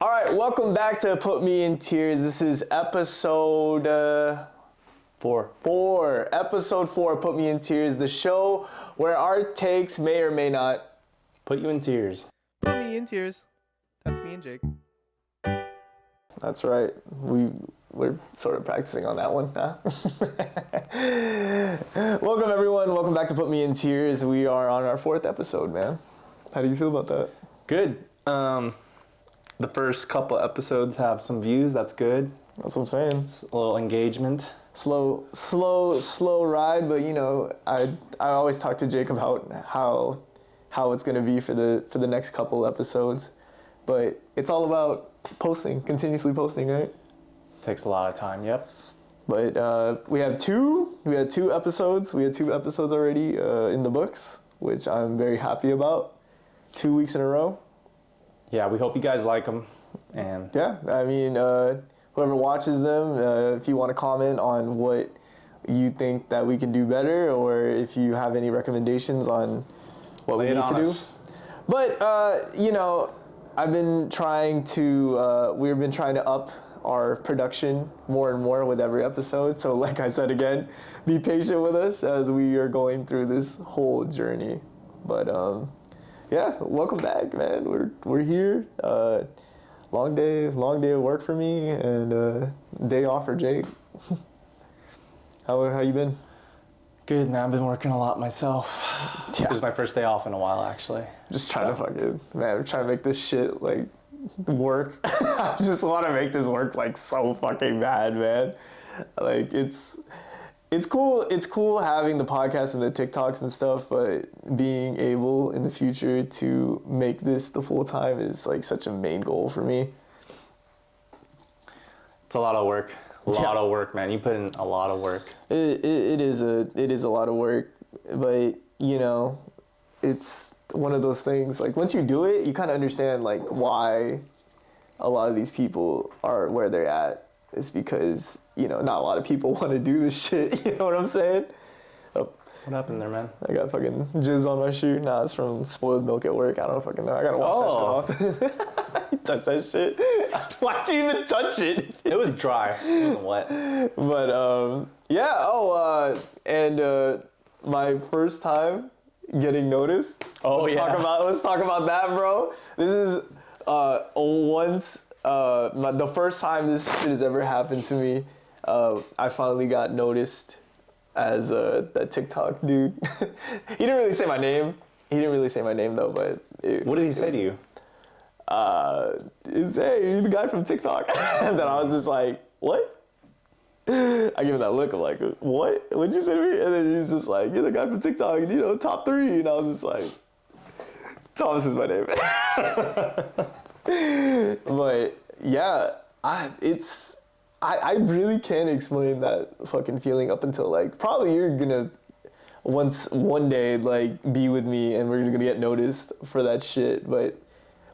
All right, welcome back to Put Me in Tears. This is episode 4. Episode 4, Put Me in Tears, the show where our takes may or may not put you in tears. Put me in tears. That's me and Jake. That's right. We're sort of practicing on that one, huh? Welcome everyone. Welcome back to Put Me in Tears. We are on our 4th episode, man. How do you feel about that? Good. The first couple episodes have some views. That's good. That's what I'm saying. It's a little engagement. Slow ride, but you know, I always talk to Jake about how it's gonna be for the next couple episodes, but it's all about continuously posting, right? Takes a lot of time. Yep. But we had two episodes. We had 2 episodes already in the books, which I'm very happy about. 2 weeks in a row. Yeah, we hope you guys like them. And yeah, I mean, whoever watches them, if you want to comment on what you think that we can do better, or if you have any recommendations on what we need to do. But, you know, we've been trying to up our production more and more with every episode. So like I said again, be patient with us as we are going through this whole journey. But, yeah, welcome back, man. We're here. Long day of work for me, and day off for Jake. How you been? Good, man. I've been working a lot myself. Yeah. This is my first day off in a while, actually. Just trying to we're trying to make this shit like work. I just want to make this work like so fucking bad, man. Like it's cool having the podcast and the TikToks and stuff, but being able in the future to make this the full time is like such a main goal for me. It's a lot of work. A lot of work, man. You put in a lot of work. It is a lot of work, but you know, it's one of those things, like once you do it, you kind of understand like why a lot of these people are where they're at. It's because, you know, not a lot of people want to do this shit. You know what I'm saying? Oh, what happened there, man? I got fucking jizz on my shoe. Nah, it's from spoiled milk at work. I don't fucking know. I gotta wash that shit off. You touch that shit? Why'd you even touch it? It was dry. It wasn't wet. But, yeah. And my first time getting noticed. Let's talk about that, bro. This is the first time this shit has ever happened to me. I finally got noticed as that TikTok dude. He didn't really say my name. Though, but what did he say to you? Hey, you're the guy from TikTok. And then I was just like, what? I give him that look of like, what? What'd you say to me? And then he's just like, you're the guy from TikTok, you know, top 3. And I was just like, Thomas is my name. But yeah, I really can't explain that fucking feeling up until like probably you're gonna one day like be with me and we're gonna get noticed for that shit. But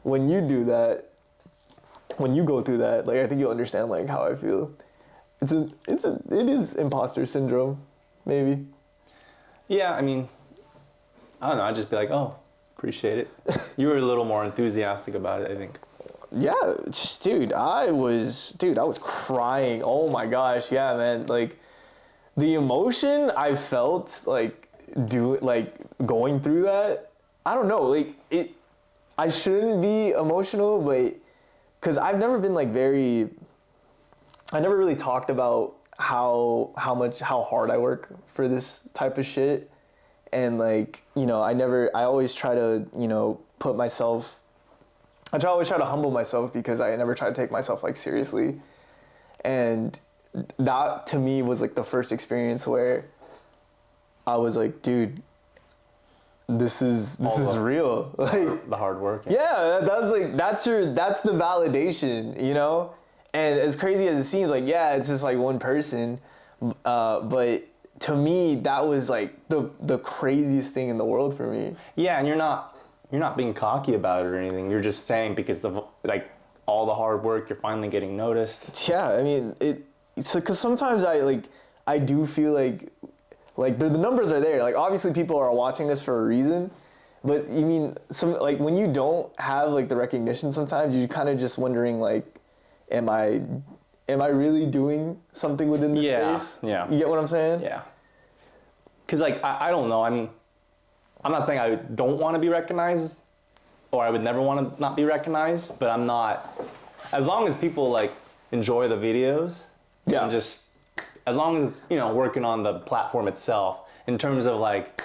when you do that, when you go through that, like I think you'll understand like how I feel. It is imposter syndrome, maybe. Yeah, I mean, I don't know. I'd just be like, oh, appreciate it. You were a little more enthusiastic about it, I think. Yeah, dude, I was crying. Oh my gosh, yeah, man. Like the emotion I felt like going through that. I don't know, like I shouldn't be emotional, but because I've never been like I never really talked about how hard I work for this type of shit. And like, you know, I always try to, you know, always try to humble myself because I never try to take myself like seriously. And that to me was like the first experience where I was like, dude, this is real. Like the hard work. Yeah, that's the validation, you know? And as crazy as it seems, like, yeah, it's just like one person. But to me, that was like the craziest thing in the world for me. Yeah, and you're not being cocky about it or anything. You're just saying because of like all the hard work, you're finally getting noticed. Yeah, I mean, because sometimes I do feel like the numbers are there. Like obviously people are watching us for a reason, But you mean some like when you don't have like the recognition, sometimes you kind of just wondering like, am I really doing something within this space? Yeah. You get what I'm saying? Yeah. Cause like I don't know. I'm not saying I don't want to be recognized, or I would never want to not be recognized. But I'm not. As long as people like enjoy the videos, and just as long as it's working on the platform itself in terms of like.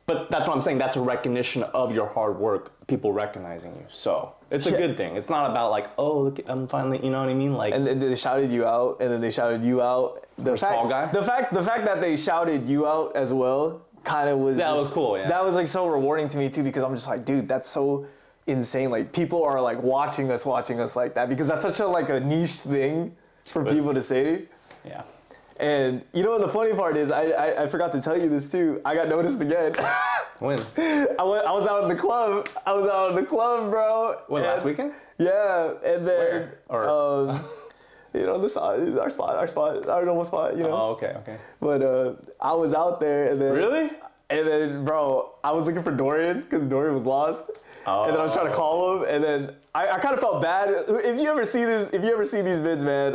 But that's what I'm saying. That's a recognition of your hard work. People recognizing you. So it's a good thing. It's not about like, oh, look, I'm finally, you know what I mean? Like, and they shouted you out, and then they shouted you out. The tall guy. The fact that they shouted you out as well, kind of was. That was cool. Yeah. That was like so rewarding to me too, because I'm just like, dude, that's so insane. Like people are like watching us like that, because that's such a like a niche thing for people to say. Yeah. And the funny part is, I forgot to tell you this too. I got noticed again. When? I was out in the club. Bro. When, last weekend? Yeah, and then Where? our spot. I don't know what spot. Oh, okay. But I was out there, and then Really? And then, bro, I was looking for Dorian because Dorian was lost. Oh. And then I was trying to call him, and then I kind of felt bad. If you ever see these vids, man,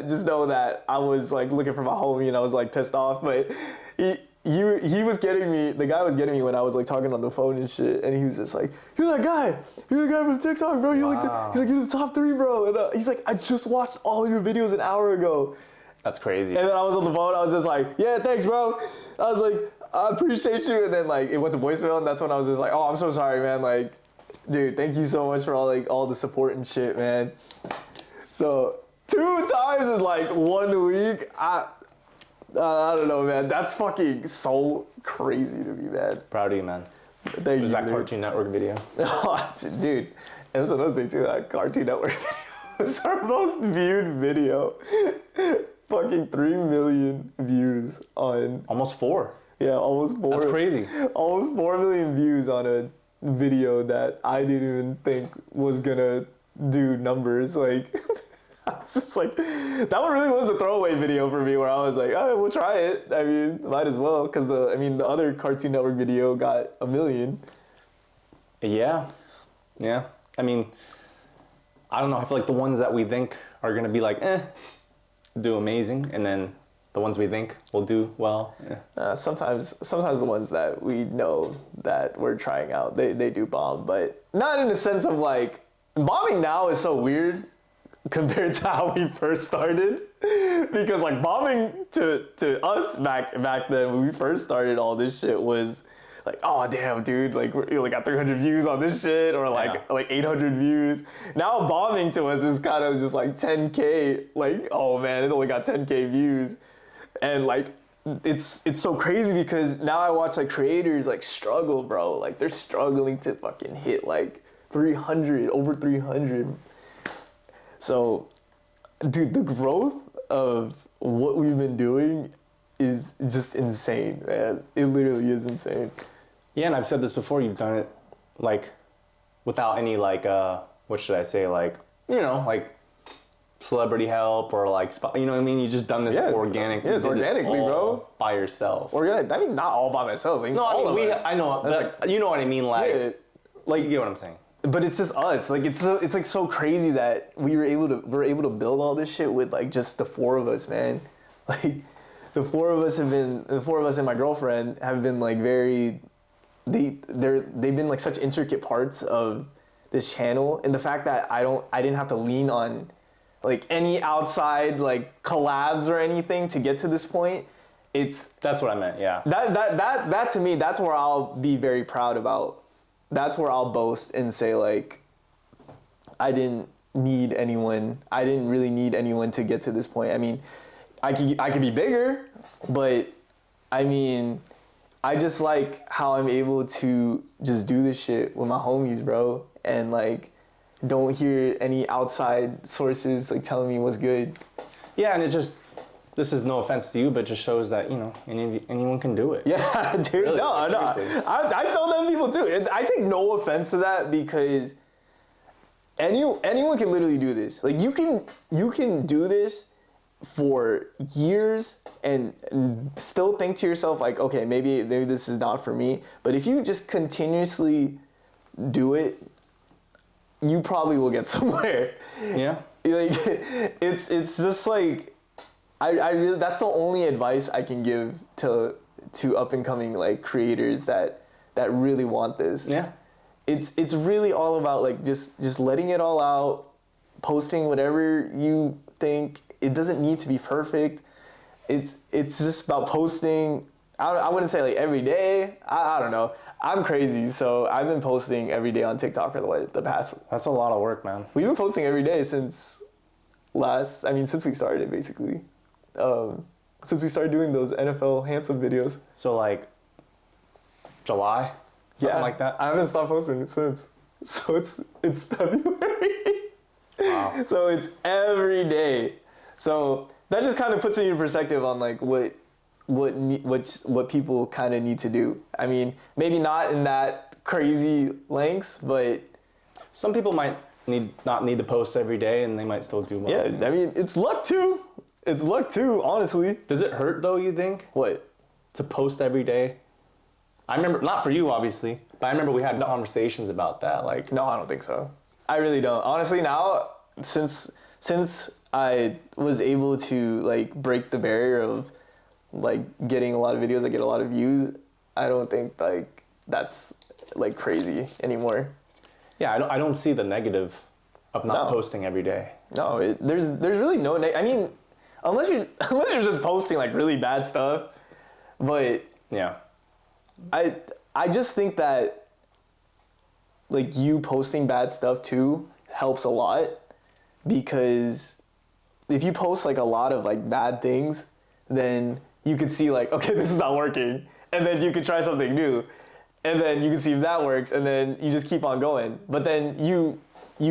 just know that I was like looking for my homie, and I was like pissed off. But he was getting me. The guy was getting me when I was like talking on the phone and shit. And he was just like, "You're that guy. You're the guy from TikTok, bro. You're he's like, you're the top 3, bro." And he's like, "I just watched all your videos an hour ago." That's crazy. And then I was on the phone. I was just like, "Yeah, thanks, bro." I was like, "I appreciate you." And then like it went to voicemail, and that's when I was just like, "Oh, I'm so sorry, man. Like, dude, thank you so much for all the support and shit, man." So 2 times in like 1 week, I don't know, man. That's fucking so crazy to me, man. Proud of you, man. Thank you. Was that dude. Cartoon Network video? Dude, and that's another thing too. That Cartoon Network video was our most viewed video. Fucking 3 million views on. Almost 4. Yeah, almost 4. That's crazy. Almost 4 million views on a video that I didn't even think was gonna do numbers. Like, I was just like, that one really was the throwaway video for me, where I was like, "Oh, we'll try it. I mean, might as well," because the other Cartoon Network video got 1 million. Yeah. I mean, I don't know. I feel like the ones that we think are gonna be like, do amazing, and then the ones we think will do well. Sometimes the ones that we know that we're trying out, they do bomb, but not in the sense of like, bombing now is so weird compared to how we first started, because like bombing to us back then when we first started all this shit was like, "Oh damn, dude, like we only got 300 views on this shit," or like 800 views. Now bombing to us is kind of just like 10K, like, "Oh man, it only got 10K views." And like it's so crazy because now I watch like creators like struggle, bro. Like they're struggling to fucking hit like 300, over 300. So, dude, the growth of what we've been doing is just insane, man. It literally is insane. Yeah, and I've said this before. You've done it like without any like what should I say, like like celebrity help or like you know what I mean? You just done this organically. Yeah, it's organically, bro. By yourself. Organic. I mean, not all by myself. I mean, no, all of us. I know. Like, you know what I mean? Like, like you get what I'm saying. But it's just us. Like it's like so crazy that we're able to build all this shit with like just the 4 of us, man. Like the 4 of us and my girlfriend have been like they've been like such intricate parts of this channel, and the fact that I didn't have to lean on like any outside like collabs or anything to get to this point. That's what I meant. Yeah. That to me, that's where I'll be very proud about. That's where I'll boast and say like, I didn't really need anyone to get to this point. I mean, I could be bigger, but I mean, I just like how I'm able to just do this shit with my homies, bro, and like don't hear any outside sources like telling me what's good. Yeah, and it's just, this is no offense to you, but it just shows that, anyone can do it. Yeah, dude. Really, no. I tell them people too. I take no offense to that because anyone can literally do this. Like you can do this for years and still think to yourself like, okay, maybe this is not for me. But if you just continuously do it, you probably will get somewhere. Yeah. Like it's just like I really, that's the only advice I can give to up and coming like creators that really want this. Yeah. It's really all about like just letting it all out, posting whatever you think. It doesn't need to be perfect. It's just about posting. I wouldn't say like every day. I don't know. I'm crazy, so I've been posting every day on TikTok for the past. That's a lot of work, man. We've been posting every day since since we started basically. Since we started doing those NFL handsome videos. So like July, something like that. I haven't stopped posting since. So it's February. Wow. So it's every day. So that just kind of puts it in perspective on like what people kind of need to do. I mean, maybe not in that crazy lengths, but some people might not need to post every day, and they might still do more. Yeah, I mean, it's luck too. It's luck too, honestly. Does it hurt though, you think? What? To post every day? I remember, not for you obviously, but I remember we had conversations about that. Like, no, I don't think so. I really don't. Honestly, now since I was able to like break the barrier of like getting a lot of videos that get a lot of views, I don't think like that's like crazy anymore. Yeah, I don't see the negative of not posting every day. No, there's really no I mean, unless you're just posting like really bad stuff, but yeah, I just think that like you posting bad stuff too helps a lot, because if you post like a lot of like bad things, then you could see like, okay, this is not working, and then you could try something new, and then you can see if that works, and then you just keep on going. But then you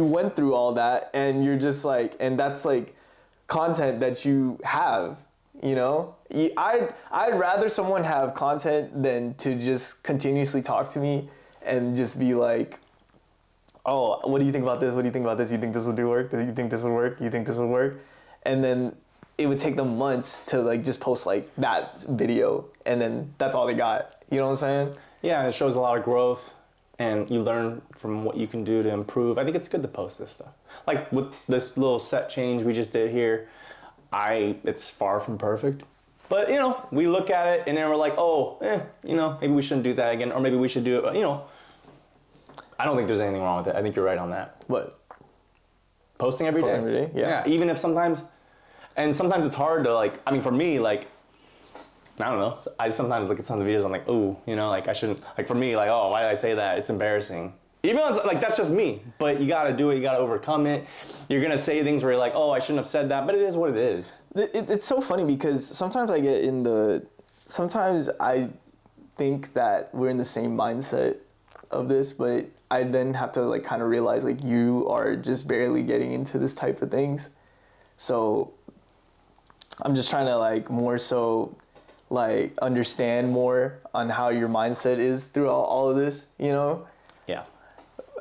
went through all that, and you're just like, and that's like content that you have, you know? I'd rather someone have content than to just continuously talk to me and just be like, oh, what do you think about this? What do you think about this? You think this will do work? Do you think this will work? You think this will work? And then it would take them months to like just post like that video, and then that's all they got. You know what I'm saying? Yeah, and it shows a lot of growth, and you learn from what you can do to improve. I think it's good to post this stuff. Like with this little set change we just did here, it's far from perfect. But, you know, we look at it and then we're like, oh, you know, maybe we shouldn't do that again, or maybe we should do it, you know. I don't think there's anything wrong with it. I think you're right on that. What? Posting every day? Yeah. Even if sometimes it's hard to like, I mean, for me, like, I don't know. I sometimes look at some of the videos, I'm like, ooh, you know, like I shouldn't, like for me, like, oh, why did I say that? It's embarrassing. Even though it's like, that's just me, but you gotta do it, you gotta overcome it. You're gonna say things where you're like, oh, I shouldn't have said that, but it is what it is. It's so funny because sometimes sometimes I think that we're in the same mindset of this, but I then have to like kind of realize like you are just barely getting into this type of things. So I'm just trying to like more so like understand more on how your mindset is throughout all of this, you know? Yeah.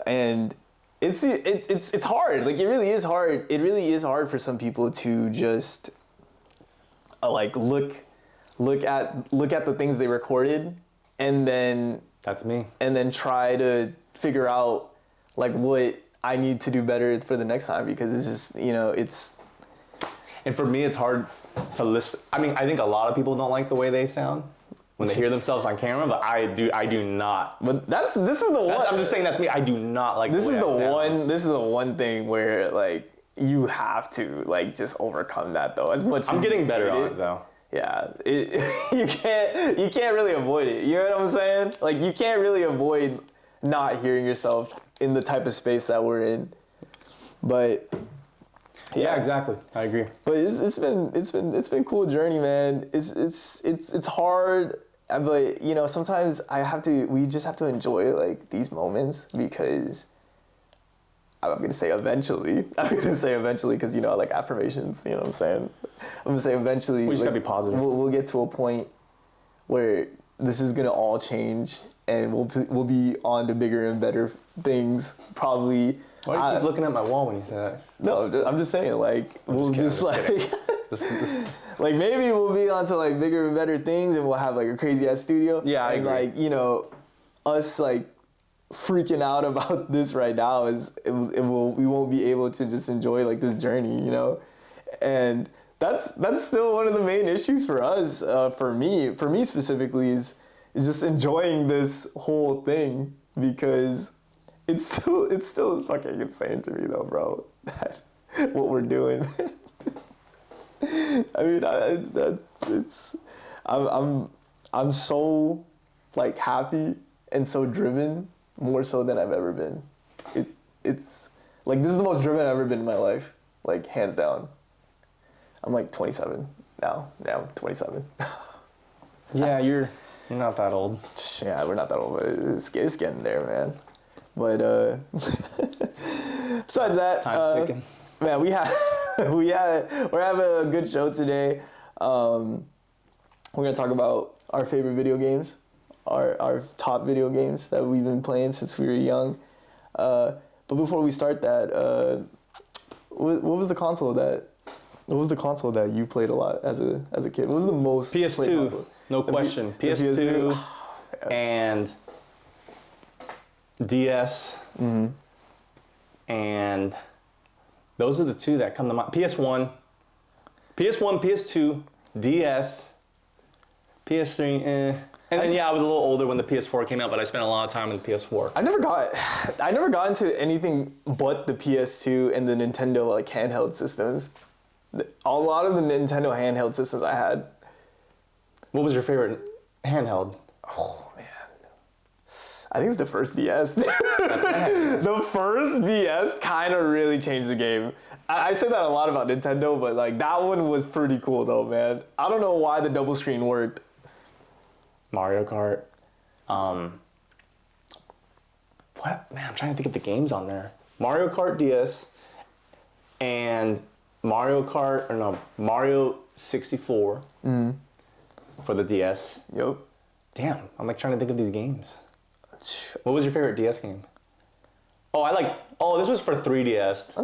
And it's hard. Like it really is hard. It really is hard for some people to just like look at the things they recorded, and then that's me. And then try to figure out like what I need to do better for the next time, because it's just, you know, it's. And for me, it's hard to listen. I mean, I think a lot of people don't like the way they sound when they hear themselves on camera, but I do not. But this is the one. I'm just saying that's me. I do not like this the way is the I one. sound. This is the one thing where like you have to like just overcome that though. As much. I'm as getting better on it though. Yeah, you can't really avoid it. You know what I'm saying? Like you can't really avoid not hearing yourself in the type of space that we're in. But yeah, exactly. I agree. But it's been cool journey, man. It's hard, but you know, sometimes we just have to enjoy like these moments, because I'm gonna say eventually because, you know, like affirmations, you know what I'm saying? I'm gonna say eventually we just like, gotta be positive. We'll get to a point where this is gonna all change, and we'll be on to bigger and better things probably. Why do you keep looking at my wall when you say that? No, I'm just saying, like, we'll just like, Like maybe we'll be onto like bigger and better things, and we'll have like a crazy ass studio. Yeah, I and agree. like, you know, us like freaking out about this right now we won't be able to just enjoy like this journey, you know, and that's still one of the main issues for us. For me specifically is just enjoying this whole thing, because it's still fucking insane to me though, bro. That what we're doing. I mean, I'm so like happy and so driven, more so than I've ever been. It's like, this is the most driven I've ever been in my life, like hands down. I'm like 27 now. Yeah, I'm 27. Yeah, you're not that old. Yeah, we're not that old, but it's getting there, man. But besides that, Time's ticking. man, we're having a good show today. We're gonna talk about our favorite video games, our top video games that we've been playing since we were young. But before we start that, what was the console that you played a lot as a kid? What was the most played PS2, console? no question. PS2 and DS, and those are the two that come to mind. PS1, PS2, DS, PS3, and then I was a little older when the PS4 came out, but I spent a lot of time in the PS4. I never got into anything but the PS2 and the Nintendo like handheld systems. A lot of the Nintendo handheld systems I had. What was your favorite handheld? Oh man, I think it's the first DS. That's what I had. The first DS kind of really changed the game. I said that a lot about Nintendo, but like that one was pretty cool though, man. I don't know why the double screen worked. Mario Kart. What? Man, I'm trying to think of the games on there. Mario Kart DS and Mario 64 for the DS. Yep. Damn, I'm like trying to think of these games. What was your favorite DS game? This was for 3DS.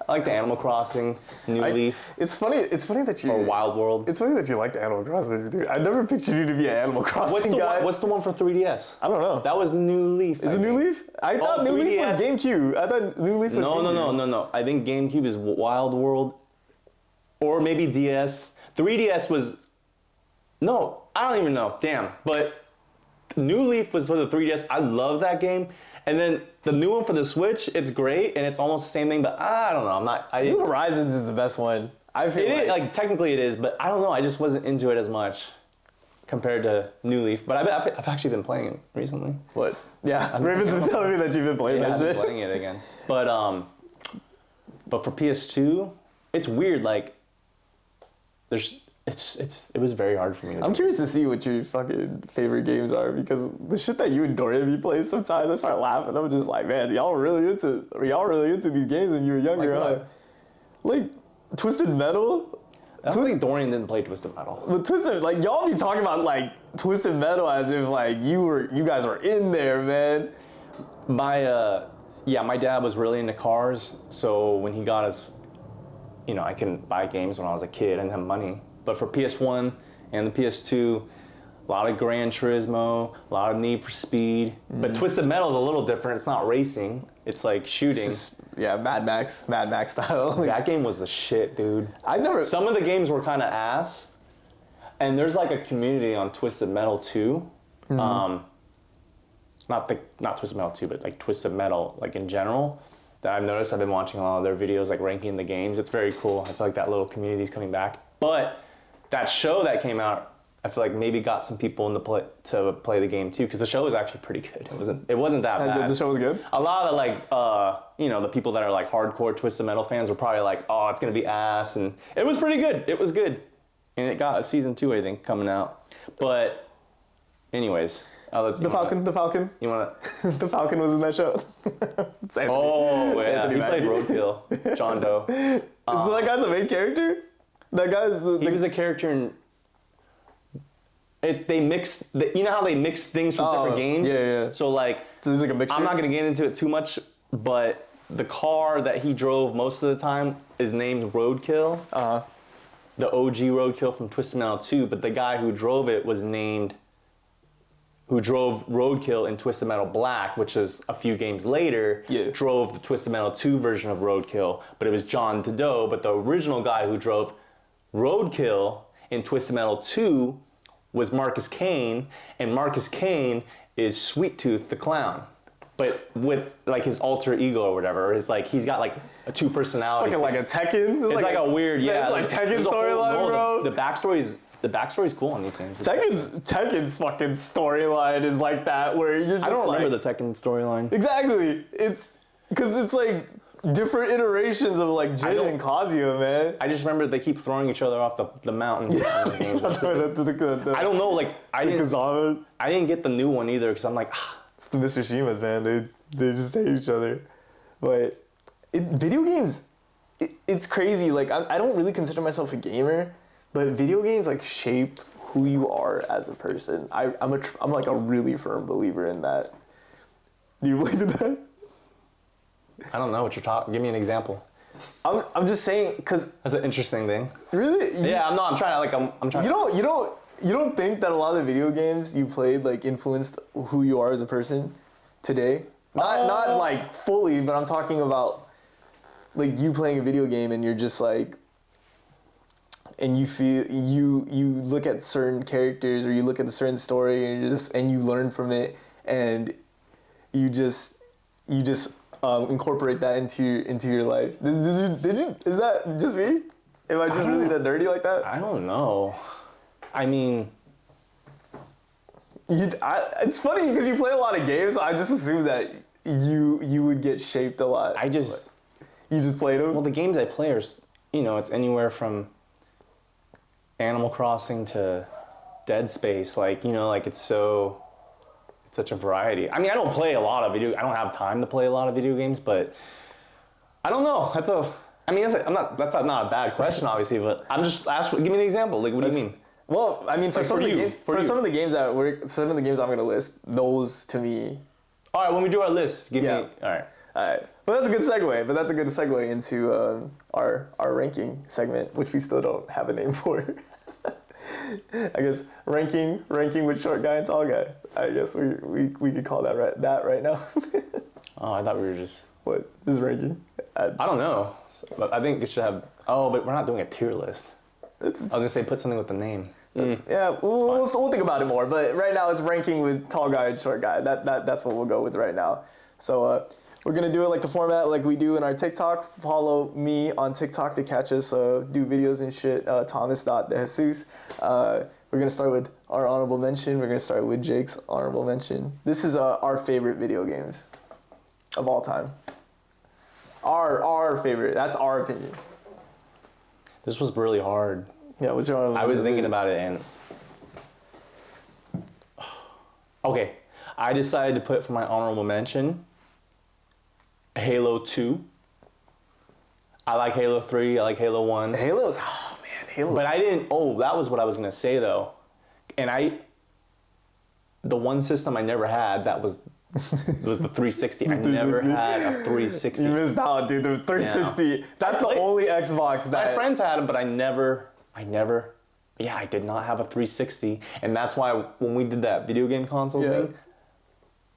I like the Animal Crossing, New Leaf, It's funny that you. or Wild World. It's funny that you like Animal Crossing, dude. I never pictured you to be an Animal Crossing guy. What's the one for 3DS? I don't know. That was New Leaf. Is it New Leaf? I thought New Leaf was 3DS. GameCube. I thought New Leaf was GameCube. No. I think GameCube is Wild World, or maybe DS. 3DS was. No, I don't even know. Damn, but New Leaf was for the 3DS. I love that game. And then the new one for the Switch, it's great, and it's almost the same thing, but I don't know. New Horizons is the best one. I feel It is, like technically it is, but I don't know. I just wasn't into it as much compared to New Leaf. But I've actually been playing it recently. What? Yeah, Raven's been telling me that you've been playing Yeah, that I've been shit. playing it again. But for PS2, it's weird. Like it was very hard for me. I'm curious to see what your fucking favorite games are, because the shit that you and Dorian play, sometimes I start laughing. I'm just like, man, y'all were really into these games when you were younger, Like huh? what? Like Twisted Metal. I don't think Dorian didn't play Twisted Metal. But Twisted, like y'all be talking about like Twisted Metal as if like you guys were in there, man. My dad was really into cars, so when he got us, I couldn't buy games when I was a kid. I didn't have money. But for PS1 and the PS2, a lot of Gran Turismo, a lot of Need for Speed. But Twisted Metal is a little different. It's not racing. It's like shooting. Mad Max style. That game was the shit, dude. Some of the games were kind of ass. And there's like a community on Twisted Metal 2. Not Twisted Metal 2, but like Twisted Metal, like in general, that I've noticed. I've been watching a lot of their videos, like ranking the games. It's very cool. I feel like that little community is coming back. But that show that came out, I feel like maybe got some people to play the game too, because the show was actually pretty good. It wasn't that bad. The show was good? A lot of the people that are like hardcore Twisted Metal fans were probably like, oh, it's gonna be ass, and it was pretty good. It was good, and it got a season 2, I think, coming out. But anyways, The Falcon. You wanna? The Falcon was in that show. It's Anthony. Oh yeah, Anthony he played Mackie. Roadkill, John Doe. So that guy's the main character? That guy's He was a character in. They mix. You know how they mix things from different games? Yeah. So he's like a mixture? I'm not gonna get into it too much, but the car that he drove most of the time is named Roadkill. the OG Roadkill from Twisted Metal 2, but the guy who drove it was named, who drove Roadkill in Twisted Metal Black, which is a few games later, drove the Twisted Metal 2 version of Roadkill, but it was John Doe, but the original guy who drove Roadkill in Twisted Metal 2 was Marcus Kane, and Marcus Kane is Sweet Tooth the Clown. But with like his alter ego or whatever, is like he's got like a two personalities. It's fucking like a Tekken. It's like a weird, It's like Tekken storyline, bro. The backstory's cool on these games. Tekken's fucking storyline is like that, where you're just I don't like, remember the Tekken storyline. Exactly. It's because it's like different iterations of like Jin and Kazuya, man. I just remember they keep throwing each other off the mountain. In the games. I don't know, like I didn't get the new one either because I'm like, it's the Mr. Shimas, man. They just hate each other. But video games, it's crazy. Like I don't really consider myself a gamer, but video games like shape who you are as a person. I'm like a really firm believer in that. Do you believe in that? I don't know what you're talking. Give me an example. I'm just saying because that's an interesting thing. Really? Yeah, I'm trying to like I'm trying. You don't think that a lot of the video games you played like influenced who you are as a person today? Not like fully, but I'm talking about like you playing a video game and you're just like, and you feel you look at certain characters or you look at a certain story and you learn from it and you just incorporate that into your life. Did you? Is that just me? Am I just really that nerdy like that? I don't know. I mean, it's funny because you play a lot of games. So I just assumed that you would get shaped a lot. You just played them. Well, the games I play are, it's anywhere from Animal Crossing to Dead Space. Like, like it's such a variety. I mean, I don't play a lot of I don't have time to play a lot of video games, but I don't know. That's not a bad question, obviously, but I'm just asking. Give me an example. Like, what do you mean? Well, I mean, for some of the games I'm gonna list, those to me. All right, when we do our list, give me. All right. Well, that's a good segue into our ranking segment, which we still don't have a name for. I guess ranking with short guy and tall guy. I guess we could call that right now. Oh, I thought we were just. What is ranking? I don't know, but I think it should have. Oh, but we're not doing a tier list. I was gonna say put something with the name. Yeah, we'll think about it more. But right now it's ranking with tall guy and short guy. That's what we'll go with right now. So we're gonna do it like the format like we do in our TikTok. Follow me on TikTok to catch us do videos and shit. Thomas.dejesus. We're gonna start with our honorable mention. We're gonna start with Jake's honorable mention. This is our favorite video games of all time. Our favorite. That's our opinion. This was really hard. Yeah, what's your honorable mention? I was thinking about it and. Okay, I decided to put for my honorable mention Halo 2. I like Halo 3, I like Halo 1. Halo. But I didn't, that was what I was gonna say though. And the one system I never had that was the 360. I never had a 360. You missed out, dude. The 360. Yeah. That's the only Xbox that... My friends had them, but I did not have a 360. And that's why when we did that video game console thing,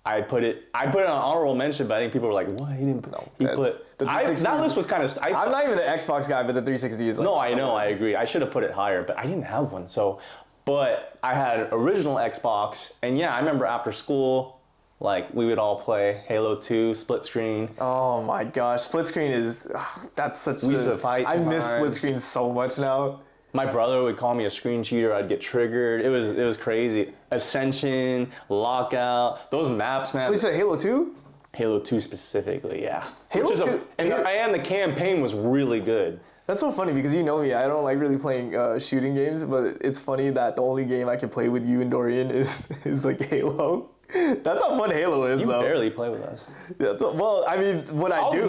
I put it on honorable mention, but I think people were like, what? He didn't put... No, that list was kind of... I'm not even an Xbox guy, but the 360 is like... No, I know, I agree. I should have put it higher, but I didn't have one, so... But I had an original Xbox, and I remember after school, like, we would all play Halo 2, split screen. Oh my gosh, split screen is... that's such we used to fight sometimes. I miss split screen so much now. My brother would call me a screen cheater. I'd get triggered. It was crazy. Ascension, Lockout, those maps, man. You said Halo 2? Halo 2 specifically, yeah. Halo 2? And the campaign was really good. That's so funny because you know me. I don't like really playing shooting games, but it's funny that the only game I can play with you and Dorian is like Halo. That's how fun Halo is, though. You barely play with us. Yeah, well, I mean, when I do.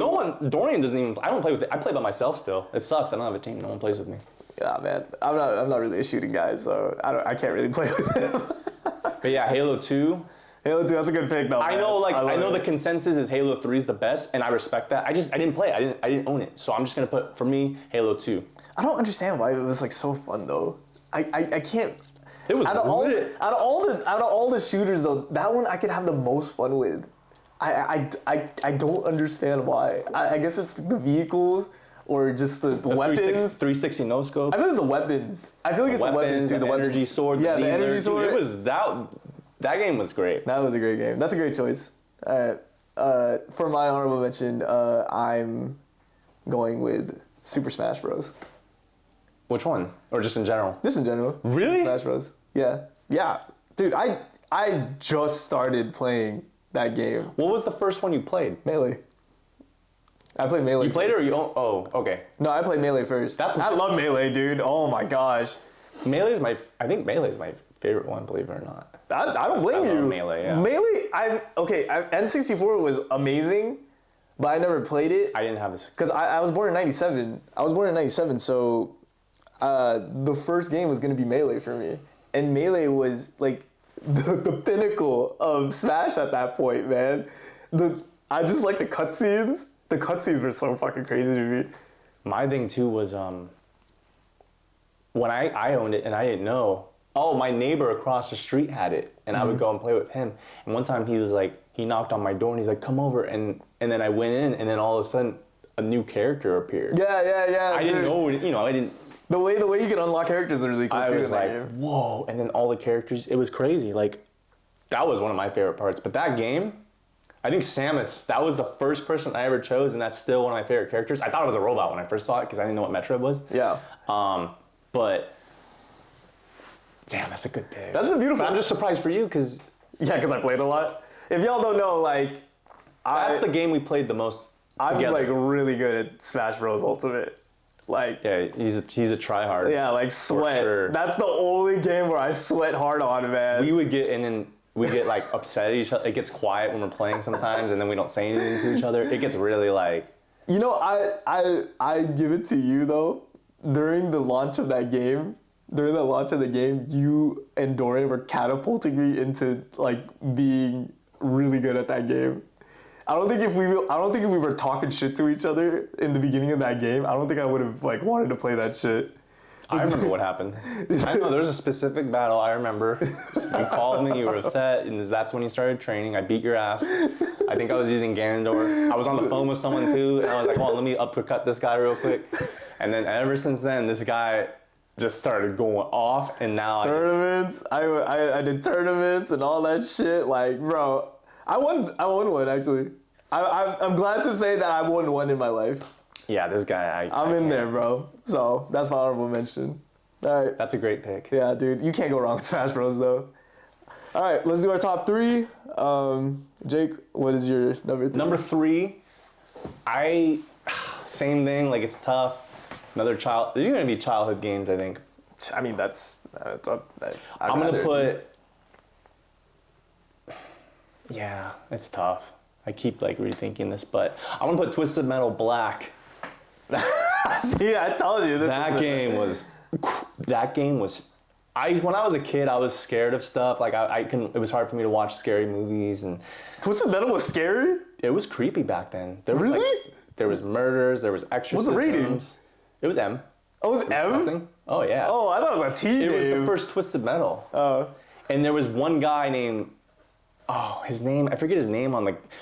Dorian doesn't even, I don't play with, I play by myself still. It sucks, I don't have a team, no one plays with me. Yeah, man, I'm not really a shooting guy, so I can't really play with him. But yeah, Halo 2, Halo 2, that's a good pick though. I know, man. I know love the it. consensus is Halo 3 is the best, and I respect that. I didn't play it. I didn't own it, so I'm just gonna put for me Halo 2. I don't understand why it was like so fun though. I can't. It was out of all the shooters though, that one I could have the most fun with. I don't understand why. I guess it's the vehicles or just the weapons. 360 no scope. I feel it's the weapons. I feel like it's the weapons too. The energy sword. Yeah, the energy sword. It was that game was great. That was a great game. That's a great choice. All right. For my honorable mention, I'm going with Super Smash Bros. Which one? Or just in general? Just in general. Really? Super Smash Bros. Yeah. Yeah. Dude, I just started playing that game. What was the first one you played? Melee. I played Melee. You played it first. or you? Oh, okay. No, I played Melee first. I love Melee, dude. Oh my gosh. I think Melee is my favorite one. Believe it or not. I don't blame you. Love Melee, yeah. Melee, N64 was amazing, but I never played it. I didn't have this. Because I was born in 97. So the first game was going to be Melee for me. And Melee was like the pinnacle of Smash at that point, man. I just like the cutscenes. The cutscenes were so fucking crazy to me. My thing too was when I owned it and I didn't know. Oh, my neighbor across the street had it, and I would go and play with him. And one time he knocked on my door and he's like, "Come over," and then I went in, and then all of a sudden a new character appeared. Yeah. I didn't know, I didn't. The way you can unlock characters are really cool too. I was in that like, game. whoa! And then all the characters, it was crazy. Like, that was one of my favorite parts. But that game, I think Samus, that was the first person I ever chose, and that's still one of my favorite characters. I thought it was a robot when I first saw it because I didn't know what Metroid was. Yeah. But damn, that's a good pick. That's the beautiful. But I'm just surprised for you because because I played a lot. If y'all don't know, like, that's the game we played the most I'm together. like really good at Smash Bros. Ultimate. Like, Yeah, he's a tryhard. yeah, like sweat. sure. That's the only game where I sweat hard on, man. We would get like upset at each other. It gets quiet when we're playing sometimes, and then we don't say anything to each other. It gets really like. You know, I give it to you though. During the launch of that game, you and Dorian were catapulting me into like being really good at that game. I don't think if we were talking shit to each other in the beginning of that game, I don't think I would have like wanted to play that shit. I remember what happened. I know there's a specific battle I remember. You called me, you were upset, and that's when you started training. I beat your ass. I think I was using Ganondorf. I was on the phone with someone too, and I was like, "Well, let me uppercut this guy real quick." And then ever since then, this guy just started going off, and now Tournaments. I did tournaments and all that shit. Like, bro, I won one actually. I'm glad to say that I won one in my life. yeah, this guy. I'm in there, bro. So that's my honorable mention. All right. That's a great pick. Yeah, dude, you can't go wrong with Smash Bros. Though. All right, let's do our top three. Jake, what is your number 3? Number 3, same thing. Like it's tough. There's gonna be childhood games, I think. I mean, that's I'm gonna put. Yeah, it's tough. I keep like rethinking this, but I'm gonna put Twisted Metal Black. See, I told you. That game was. When I was a kid, I was scared of stuff. Like it was hard for me to watch scary movies, and Twisted Metal was scary? it was creepy back then. There was Really? there was murders. There was exorcisms. What's the rating? It was M. Oh, it was M? Cussing. Oh yeah. Oh, I thought it was a T It was game. the first Twisted Metal. Oh. And there was one guy named, his name, I forget his name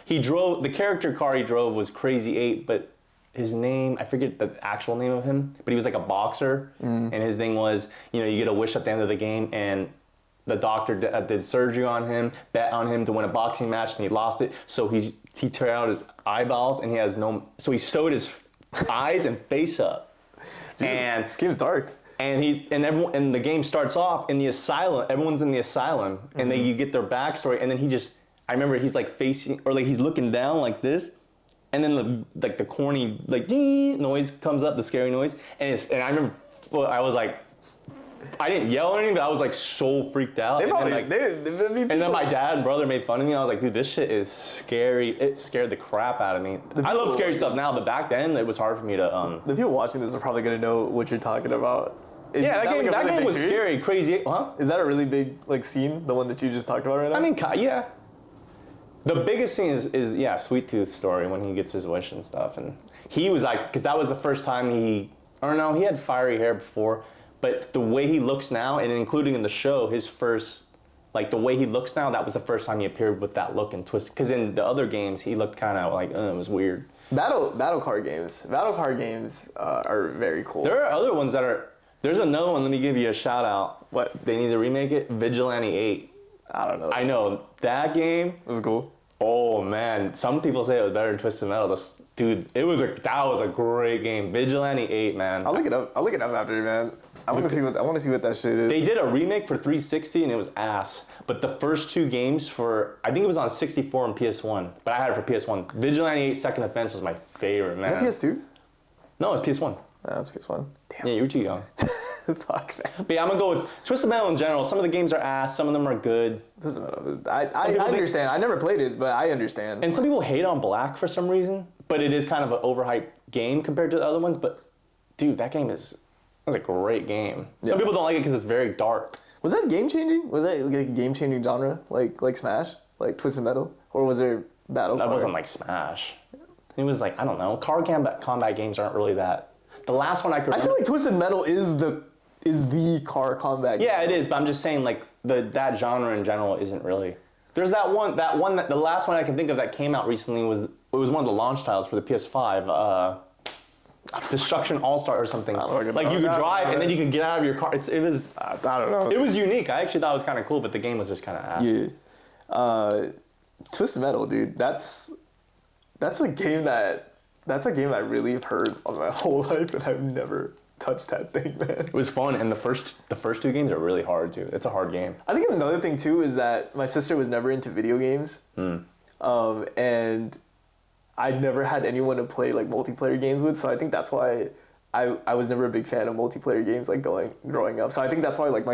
the character car he drove was Crazy 8, but his name, I forget the actual name of him, but he was like a boxer. And his thing was, you get a wish at the end of the game, and the doctor did surgery on him, bet on him to win a boxing match, and he lost it. So he tore out his eyeballs, and so he sewed his eyes and face up. And This game's dark. and the game starts off in the asylum. Everyone's in the asylum, and you get their backstory. And then I remember he's like facing, or like he's looking down like this, and then the corny ding noise comes up, the scary noise. And I remember, I was like, I didn't yell or anything, but I was like so freaked out. And then my dad and brother made fun of me. I was like, dude, this shit is scary. It scared the crap out of me. I love scary stuff now, but back then it was hard for me to. The people watching this are probably gonna know what you're talking about. Yeah, that game was scary, crazy, huh? Is that a really big scene? The one that you just talked about right now? I mean, yeah. The biggest thing is Sweet Tooth's story when he gets his wish and stuff. And he was like, because that was the first time he had fiery hair before, but the way he looks now, and including in the show, his first, like the way he looks now, that was the first time he appeared with that look and twist. Because in the other games, he looked kind of like, it was weird. Battle card games are very cool. There are other ones that are, there's another one, let me give you a shout out. What? They need to remake it, Vigilante 8. I don't know. I know, that game. It was cool. Oh man, some people say it was better than Twisted Metal. Dude, that was a great game. Vigilante 8, man. I'll look it up after, man. I want to see what that shit is. They did a remake for 360 and it was ass. But the first 2 games I think it was on 64 and PS1, but I had it for PS1. Vigilante 8 Second Offense was my favorite, man. Is that PS2? No, it's PS1. Oh, that's PS1. Damn. Yeah, you're too young. Fuck, man. But yeah, I'm gonna go with Twisted Metal in general. Some of the games are ass, some of them are good. Doesn't matter. I understand. I never played it, but I understand. And some people hate on Black for some reason, but it is kind of an overhyped game compared to the other ones. But dude, that was a great game. Some people don't like it because it's very dark. Was that game changing? Was that like a game changing genre, like Smash, like Twisted Metal, or was there battle? That wasn't like Smash. It was like, I don't know. Card combat games aren't really that. The last one I could. I feel like Twisted Metal is the car combat game. Yeah, it is, but I'm just saying like that genre in general isn't really. There's the last one I can think of that came out recently was one of the launch titles for the PS5. Destruction All-Star or something. Like you could drive and then you could get out of your car. It was. I don't know. It was unique. I actually thought it was kind of cool, but the game was just kind of ass. Yeah. Twisted Metal, dude. That's a game that I really have heard of my whole life, and I've never touched that thing, man. It was fun, and the first 2 games are really hard too. It's a hard game. I think another thing too is that my sister was never into video games, and I never had anyone to play like multiplayer games with. So I think that's why I was never a big fan of multiplayer games like growing up. So I think that's why like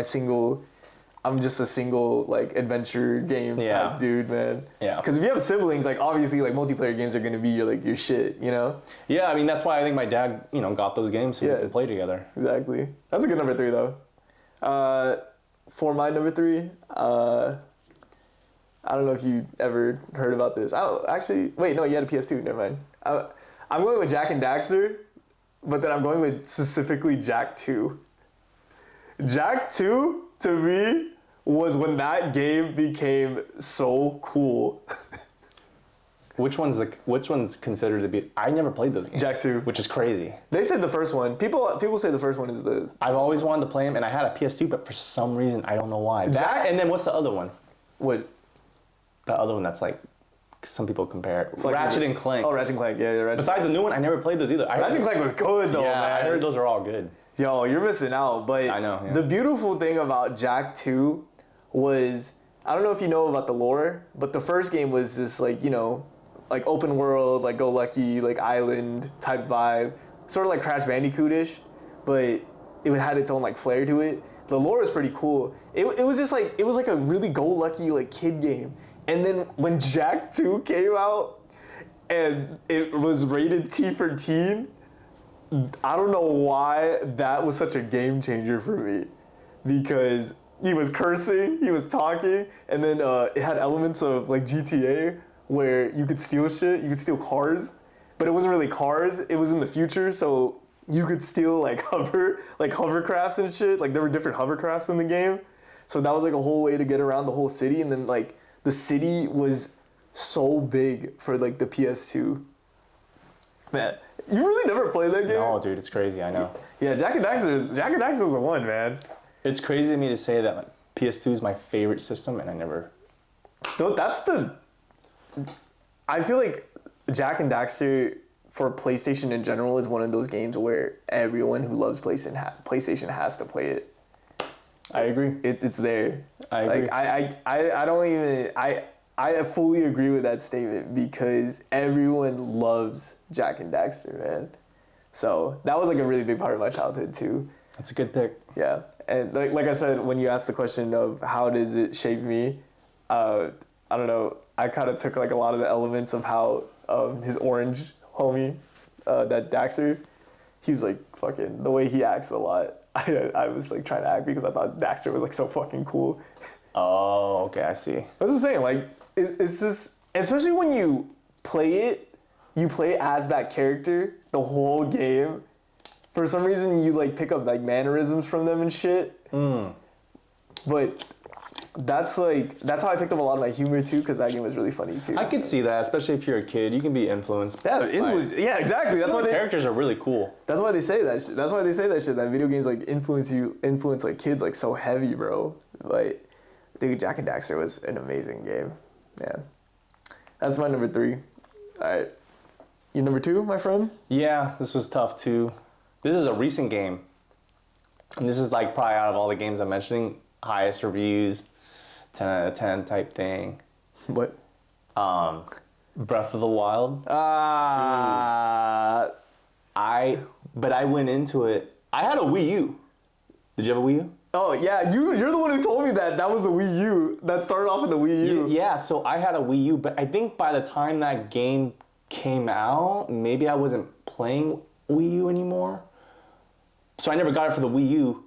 I'm just a single like adventure game type dude, man. Yeah. Because if you have siblings, like obviously like multiplayer games are gonna be your shit, you know? Yeah, I mean that's why I think my dad, got those games so we could play together. Exactly. That's a good number 3 though. For my number 3, I don't know if you ever heard about this. Oh, actually, wait, no, you had a PS2. Never mind. I'm going with Jak and Daxter, but then I'm going with specifically Jak 2. Jak 2 to me was when that game became so cool. Which one's considered to be? I never played those games. Jak 2, which is crazy. They said the first one. People say the first one is the. I've always wanted to play them, and I had a PS2, but for some reason I don't know why. That and then what's the other one? What? The other one that's like some people compare it. It's like Ratchet and Clank. Oh, Ratchet and Clank. Yeah, Ratchet. Besides the new one, I never played those either. Ratchet and Clank was good though, yeah, man. I heard those are all good. Yo, you're missing out. But I know. Yeah. The beautiful thing about Jak 2 was, I don't know if you know about the lore, but the first game was this like, like open world, like go lucky, like island type vibe, sort of like Crash Bandicoot-ish, but it had its own like flair to it. The lore was pretty cool. It was just like, it was like a really go lucky like kid game. And then when Jak 2 came out and it was rated T for teen, I don't know why that was such a game changer for me, because he was cursing, he was talking, and then it had elements of like GTA where you could steal shit, you could steal cars, but it wasn't really cars, it was in the future, so you could steal like hovercrafts and shit, like there were different hovercrafts in the game, so that was like a whole way to get around the whole city, and then like the city was so big for like the PS2. Man, you really never played that game? No, dude, it's crazy. I know. Yeah, Jak and Daxter is the one, man. It's crazy to me to say that like, PS2 is my favorite system, and I never. Dude, I feel like Jak and Daxter for PlayStation in general is one of those games where everyone who loves PlayStation has to play it. I agree. It's there. I agree. Like I don't even I fully agree with that statement because everyone loves Jak and Daxter, man. So that was like a really big part of my childhood too. That's a good pick. Yeah, and like I said, when you asked the question of how does it shape me, I don't know. I kind of took like a lot of the elements of how his orange homie, that Daxter, he was like fucking the way he acts a lot. I was like trying to act because I thought Daxter was like so fucking cool. Oh, okay, I see. That's what I'm saying. Like, it's just especially when you play it as that character the whole game. For some reason, you like pick up like mannerisms from them and shit. But that's how I picked up a lot of my humor too, because that game was really funny too. I could see that, especially if you're a kid, you can be influenced. Yeah, yeah, exactly. That's why characters are really cool. That's why they say that shit. That's why they say that shit. That video games like influence like kids like so heavy, bro. Like, dude, Jak and Daxter was an amazing game. Yeah, that's my number 3. All right, you number 2, my friend? Yeah, this was tough too. This is a recent game, and this is like probably out of all the games I'm mentioning, highest reviews, 10 out of 10 type thing. What? Breath of the Wild. Ah. But I went into it. I had a Wii U. Did you have a Wii U? Oh yeah, you're the one who told me that was the Wii U. That started off with the Wii U. Yeah, so I had a Wii U, but I think by the time that game came out, maybe I wasn't playing Wii U anymore. So I never got it for the Wii U.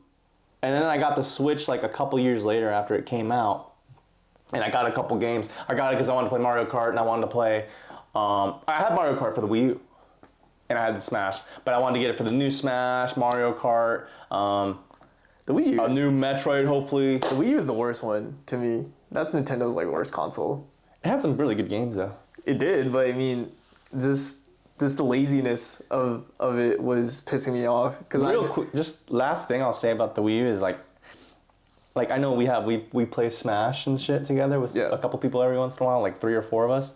And then I got the Switch like a couple years later after it came out. And I got a couple games. I got it because I wanted to play Mario Kart and I wanted to play... I had Mario Kart for the Wii U. And I had the Smash. But I wanted to get it for the new Smash, Mario Kart, the Wii U. a new Metroid, hopefully. The Wii U is the worst one to me. That's Nintendo's like worst console. It had some really good games though. It did, but I mean, just the laziness of it was pissing me off. Cause Real quick, just last thing I'll say about the Wii U is like I know we play Smash and shit together with a couple people every once in a while, like 3 or 4 of us.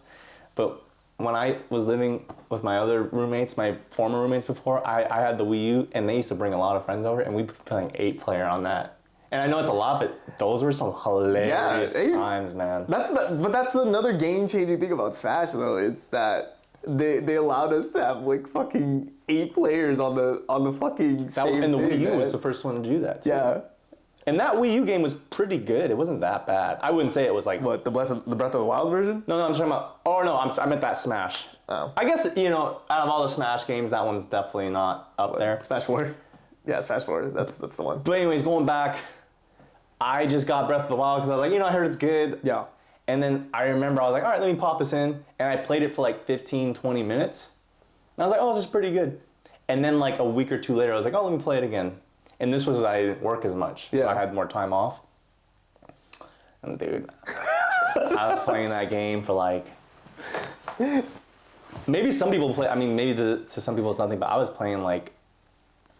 But when I was living with my other roommates, my former roommates before, I had the Wii U, and they used to bring a lot of friends over, and we'd be playing 8-player on that. And I know it's a lot, but those were some hilarious times, man. But that's another game-changing thing about Smash, though. It's that they allowed us to have like fucking 8 players on the fucking same And the thing, Wii U man. was the first one to do that too. Yeah. And that Wii U game was pretty good. It wasn't that bad. I wouldn't say it was like... What, the Breath of the Wild version? No, I'm talking about... Oh, no, I meant that Smash. Oh. I guess, out of all the Smash games, that one's definitely not up there. Smash 4? Yeah, Smash 4. That's the one. But anyways, going back, I just got Breath of the Wild because I was like, I heard it's good. Yeah. And then I remember I was like, all right, let me pop this in. And I played it for like 15, 20 minutes. And I was like, oh, this is pretty good. And then like a week or 2 later, I was like, oh, let me play it again. And this was when I didn't work as much. So I had more time off. And dude, I was playing that game for like... Maybe some people play... I mean, maybe to some people it's nothing, but I was playing like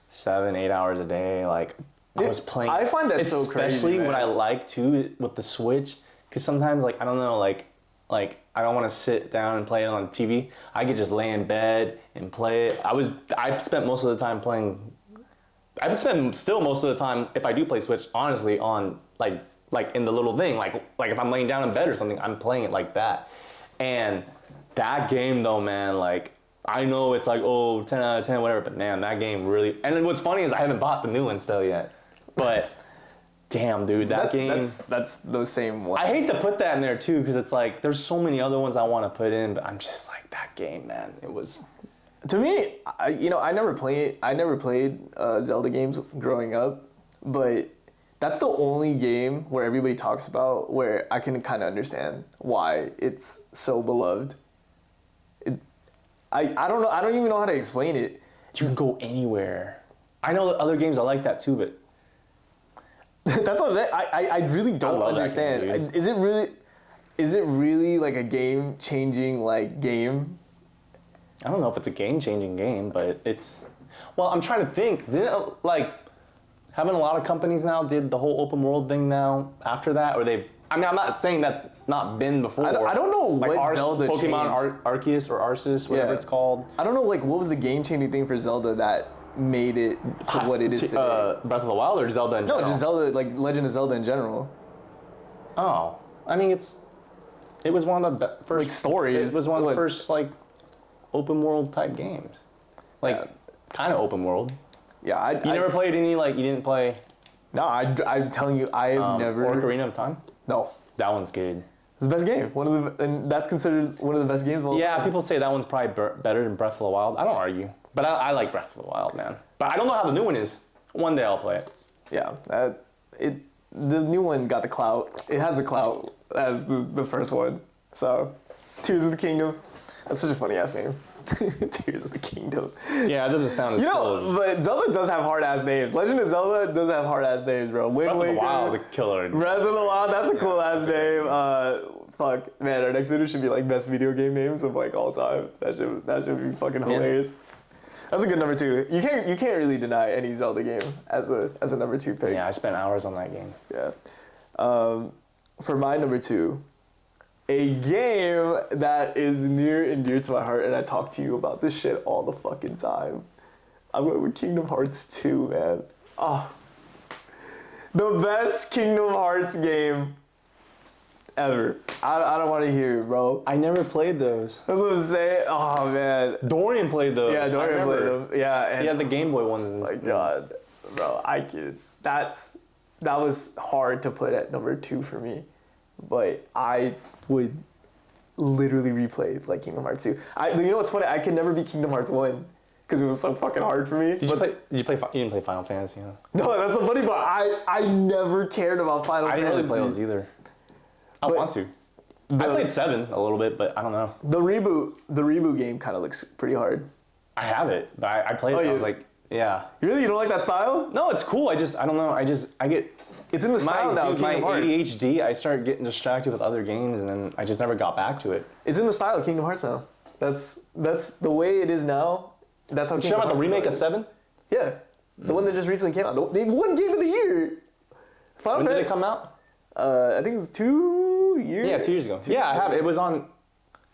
7, 8 hours a day. Like, I was playing... I find that so crazy, Especially man. what I like too with the Switch. Because sometimes, like, I don't know, like I don't want to sit down and play it on TV. I could just lay in bed and play it. I spent most of the time playing... I spend still most of the time, if I do play Switch, honestly, on like in the little thing. Like if I'm laying down in bed or something, I'm playing it like that. And that game though, man, like, I know it's like, 10 out of 10, whatever, but man, that game really... And then what's funny is I haven't bought the new one still yet. But... Damn, dude, that game... That's the same one. I hate to put that in there, too, because it's like, there's so many other ones I want to put in, but I'm just like, that game, man, it was... To me, I never played Zelda games growing up, but that's the only game where everybody talks about where I can kind of understand why it's so beloved. I don't know. I don't even know how to explain it. You can go anywhere. I know other games are like that, too, but... That's what I'm saying. I really don't understand. Game, is it really like a game-changing like game? I don't know if it's a game-changing game, but it's... Well, I'm trying to think. Haven't a lot of companies now did the whole open world thing now after that? Or they've... I mean, I'm not saying that's not been before. I don't know what Zelda Pokemon changed. Arceus or Arceus, whatever it's called. I don't know, like, what was the game-changing thing for Zelda that made it to what it is today? Breath of the Wild or Zelda in general? No, just Zelda, like Legend of Zelda in general. Oh. I mean, it was one of the first... Like, stories. It was one of the first, like, open world type games. Like, kind of open world. Yeah, You never played any, like, you didn't play... No, I'm telling you, I have never... Ocarina of Time? No. That one's good. It's the best game. And that's considered one of the best games of all time. People say that one's probably better than Breath of the Wild. I don't argue. But I like Breath of the Wild, man. But I don't know how the new one is. One day I'll play it. Yeah, the new one got the clout. It has the clout as the first one. So Tears of the Kingdom. That's such a funny ass name. Tears of the Kingdom. Yeah, it doesn't sound as cool as... but Zelda does have hard ass names. Legend of Zelda does have hard ass names, bro. Wind Breath of the Waker. Wild is a killer. Breath of the Wild, that's a cool ass name. Fuck, man, our next video should be like best video game names of like all time. That should be fucking hilarious. That's a good number 2. You can't really deny any Zelda game as a number 2 pick. Yeah, I spent hours on that game. Yeah. For my number 2, a game that is near and dear to my heart, and I talk to you about this shit all the fucking time. I'm going with Kingdom Hearts 2, man. Oh, the best Kingdom Hearts game ever. I don't want to hear it, bro. I never played those. That's what I'm saying. Oh, man. Dorian played those. Yeah, Dorian played them. Yeah. And he had the Game Boy ones. oh my God. Bro, that was hard to put at number 2 for me. But I would literally replay like Kingdom Hearts 2. You know what's funny? I could never beat Kingdom Hearts 1 because it was so fucking hard for me. You didn't play Final Fantasy, huh? No, that's the funny part. I never cared about Final Fantasy. I didn't really play those either. I want to. I played 7 a little bit, but I don't know. The reboot game kind of looks pretty hard. I have it, but I played it. I was like, yeah. Really? You don't like that style? No, it's cool. I don't know. I get... It's in the style now. Dude, my Kingdom Hearts. ADHD, I start getting distracted with other games, and then I just never got back to it. It's in the style of Kingdom Hearts now. That's the way it is now. That's how. You talking about the remake of 7? Yeah, the one that just recently came out. They won Game of the Year. When did it come out? I think it was 2 years. Yeah, 2 years ago. I have it. It was on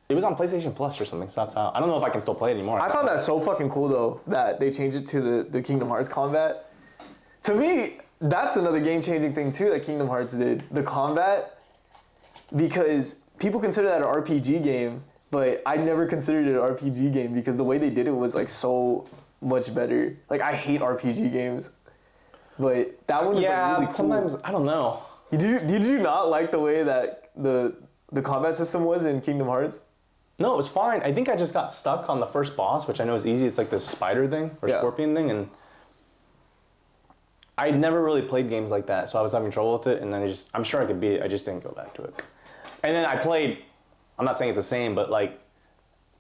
PlayStation Plus or something. So that's how. I don't know if I can still play it anymore. I found that so fucking cool though that they changed it to the Kingdom Hearts combat. To me, that's another game-changing thing too that Kingdom Hearts did, the combat, because people consider that an RPG game, but I never considered it an RPG game because the way they did it was like so much better. Like I hate RPG games, but that one was like really cool. Sometimes I don't know. Did you not like the way that the combat system was in Kingdom Hearts? No, it was fine. I think I just got stuck on the first boss, which I know is easy. It's like this spider thing or scorpion thing, and I'd never really played games like that, so I was having trouble with it, and then I'm sure I could beat it, I just didn't go back to it. And then I played, I'm not saying it's the same, but like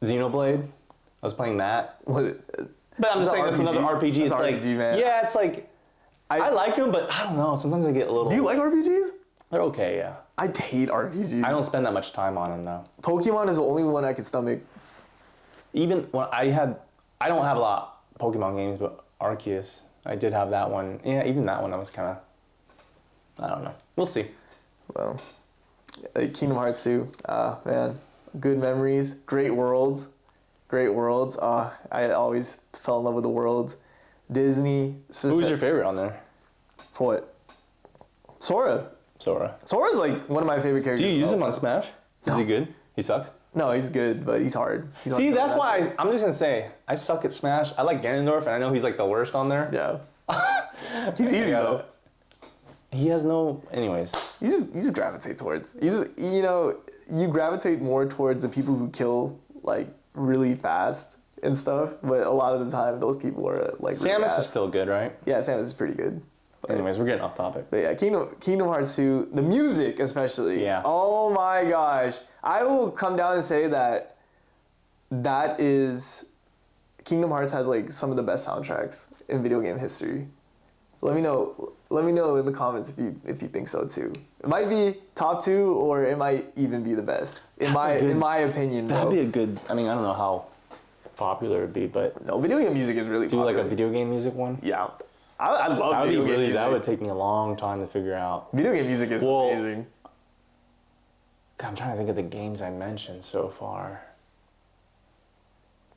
Xenoblade, I was playing that. But I'm just saying that's another RPG. It's like, RPG, man. Yeah, it's like, I like them, but I don't know, sometimes I get a little... Do you like RPGs? They're okay, yeah. I hate RPGs. I don't spend that much time on them, though. Pokemon is the only one I can stomach. Even when I don't have a lot of Pokemon games, but Arceus, I did have that one. Yeah, even that one, I was kind of, I don't know. We'll see. Well, Kingdom Hearts 2, man, good memories, great worlds. I always fell in love with the world. Disney. Who's your favorite on there? For what? Sora. Sora's like one of my favorite characters. Do you use him on Smash? Is he good? He sucks? No, he's good, but he's hard. See, that's why I'm just gonna say I suck at Smash. I like Ganondorf, and I know he's like the worst on there. Yeah. He's easy though. He has no. Anyways. You just gravitate towards. You gravitate more towards the people who kill like really fast and stuff. But a lot of the time, those people are like. Samus is still good, right? Yeah, Samus is pretty good. But anyways, we're getting off topic. But yeah, Kingdom Hearts 2, the music especially. Yeah. Oh my gosh. I will come down and say that is Kingdom Hearts has like some of the best soundtracks in video game history. Let me know in the comments if you think so too. It might be top 2 or it might even be the best. In my opinion, that'd be a good, I mean, I don't know how popular it'd be, but no, video game music is really popular. Do like a video game music one? Yeah. I love video game music. That would take me a long time to figure out. Video game music is amazing. God, I'm trying to think of the games I mentioned so far.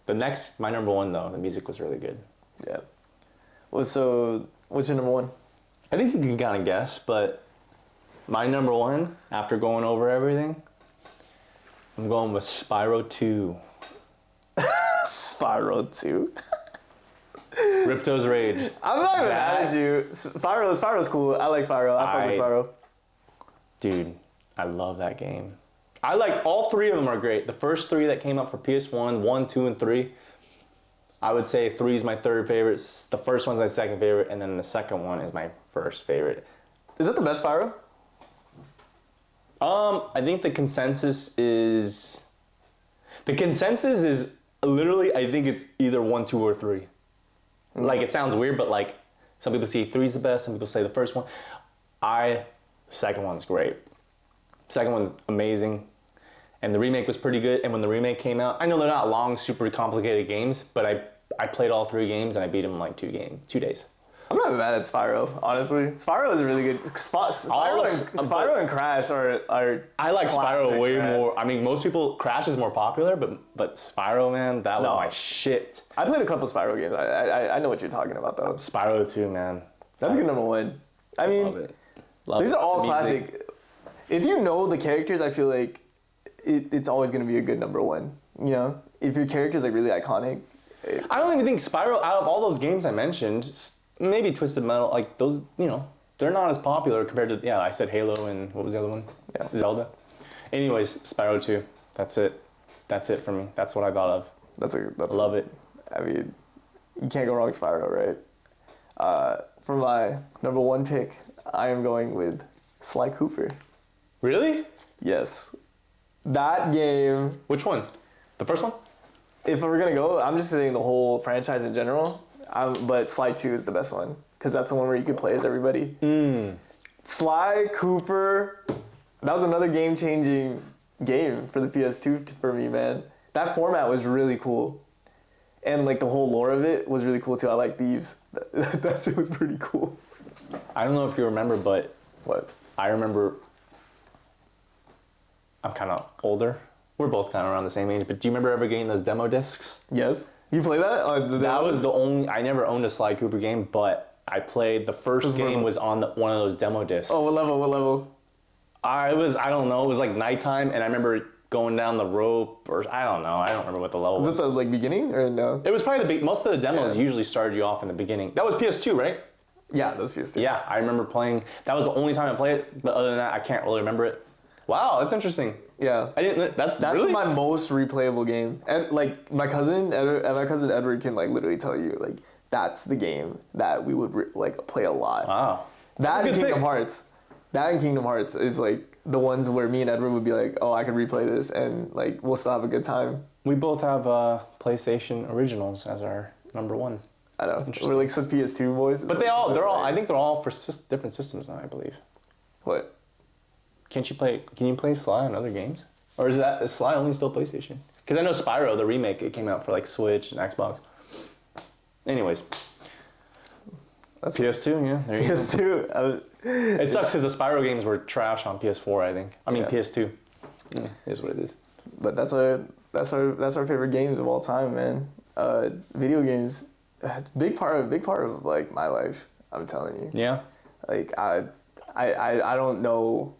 My number 1 though, the music was really good. Yeah. Well, so what's your number 1? I think you can kind of guess, but my number 1, after going over everything, I'm going with Spyro 2. Spyro 2. Ripto's Rage. I'm not even mad at you. Spyro's cool. I like Spyro. I fuck with Spyro. Dude, I love that game. I like all 3 of them are great. The first 3 that came out for PS1, 1, 2, and 3. I would say 3 is my third favorite. The first one's my second favorite, and then the second one is my first favorite. Is that the best Spyro? I think the consensus is The consensus is literally, I think it's either 1, 2, or 3. Like, it sounds weird, but like, some people say 3's the best, some people say the first one. The second one's great. Second one's amazing. And the remake was pretty good. And when the remake came out, I know they're not long, super complicated games, but I played all 3 games and I beat them in like 2 days. I'm not mad at Spyro, honestly. Spyro is a really good Spyro and Crash are I like Spyro way man. more. I mean, most people, Crash is more popular, but Spyro, man, that was my shit. I played a couple Spyro games. I know what you're talking about though. Spyro 2, man. That's a good number 1. I mean, Love it. these are all the music. classic. If you know the characters, I feel like it's always gonna be a good number 1. You know, if your character's like really iconic. I don't even think Spyro, out of all those games I mentioned, maybe Twisted Metal, like those, you know, they're not as popular compared to, I said Halo and what was the other one? Yeah. Zelda. Anyways, Spyro 2. That's it. That's it for me. That's what I thought of. Love it. I mean, you can't go wrong with Spyro, right? For my number 1 pick, I am going with Sly Cooper. Really? Yes. That game. Which one? The first one? If we're gonna go, I'm just saying the whole franchise in general. But Sly 2 is the best one because that's the one where you could play as everybody. Sly Cooper, that was another game-changing game for the PS2 for me, man. That format was really cool, and like the whole lore of it was really cool too. I like Thieves. That shit was pretty cool. I don't know if you remember, but What? I remember. I'm kind of older. We're both kind of around the same age, but do you remember ever getting those demo discs? Yes. You play that? That was the only. I never owned a Sly Cooper game, but I played the first game was on one of those demo discs. Oh, what level? I don't know. It was like nighttime, and I remember going down the rope, or I don't know. I don't remember what the level was. Was it the like beginning or no? It was probably most of the demos usually started you off in the beginning. That was PS2, right? Yeah, that was PS2. Yeah, I remember playing. That was the only time I played it. But other than that, I can't really remember it. Wow, that's interesting. Yeah, I didn't. That's really? my most replayable game. And like my cousin Edward can like literally tell you like that's the game that we would like play a lot. Wow. That and Kingdom Hearts. That and Kingdom Hearts is like the ones where me and Edward would be like, oh, I could replay this and like we'll still have a good time. We both have PlayStation Originals as our number 1. I know. We're like some PS2 boys. But they're all. I think they're all for different systems now. I believe. What? Can you play Sly on other games? Or is Sly only still PlayStation? Because I know Spyro, the remake, it came out for like Switch and Xbox. Anyways. That's PS2, yeah. There you PS2. It sucks because the Spyro games were trash on PS4, I think. I mean, PS2. Yeah, is what it is. But that's our favorite games of all time, man. Video games, big part of like my life. I'm telling you. Yeah. Like I don't know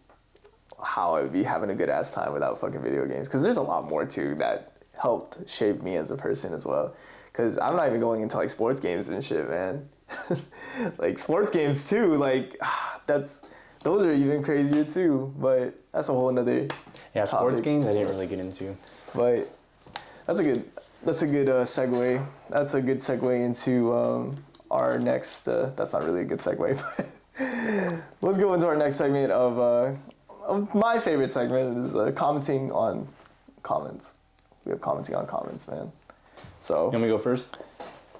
how I would be having a good ass time without fucking video games. Because there's a lot more too that helped shape me as a person as well. Because I'm not even going into like sports games and shit, man. Like sports games too. Like those are even crazier too. But that's a whole nother. Yeah, sports games I didn't really get into. But that's a good segue. That's a good segue into our next. That's not really a good segue, but let's go into our next segment of my favorite segment is commenting on comments. We have commenting on comments, man. So You want me to go first?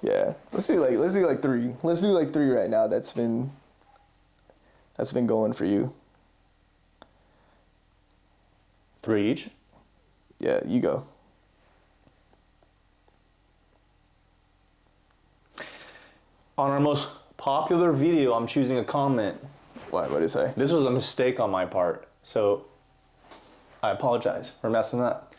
yeah, let's do like 3. Let's do like 3 right now. That's been going for you. 3 each? Yeah, you go. On our most popular video, I'm choosing a comment. What did it say? This was a mistake on my part, so I apologize for messing up.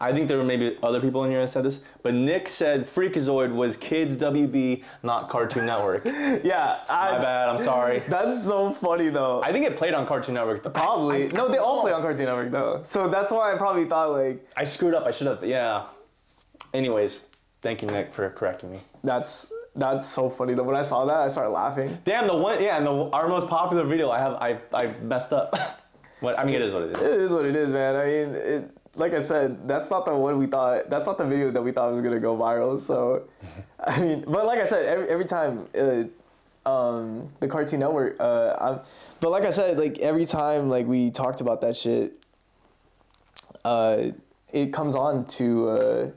I think there were maybe other people in here that said this, but Nick said Freakazoid was Kids WB, not Cartoon Network. Yeah, My bad, I'm sorry. That's so funny though. I think it played on Cartoon Network. Probably. No, they all play on Cartoon Network though. So that's why I probably thought like I screwed up, I should have, yeah. Anyways, thank you, Nick, for correcting me. that's so funny though. When I saw that, I started laughing. Damn, our most popular video, I messed up. It is what it is. It is what it is, man. I mean, like I said, that's not the one we thought. That's not the video that we thought was gonna go viral. So, I mean, but like I said, every time the Cartoon Network, but like I said, like every time like we talked about that shit, it comes on to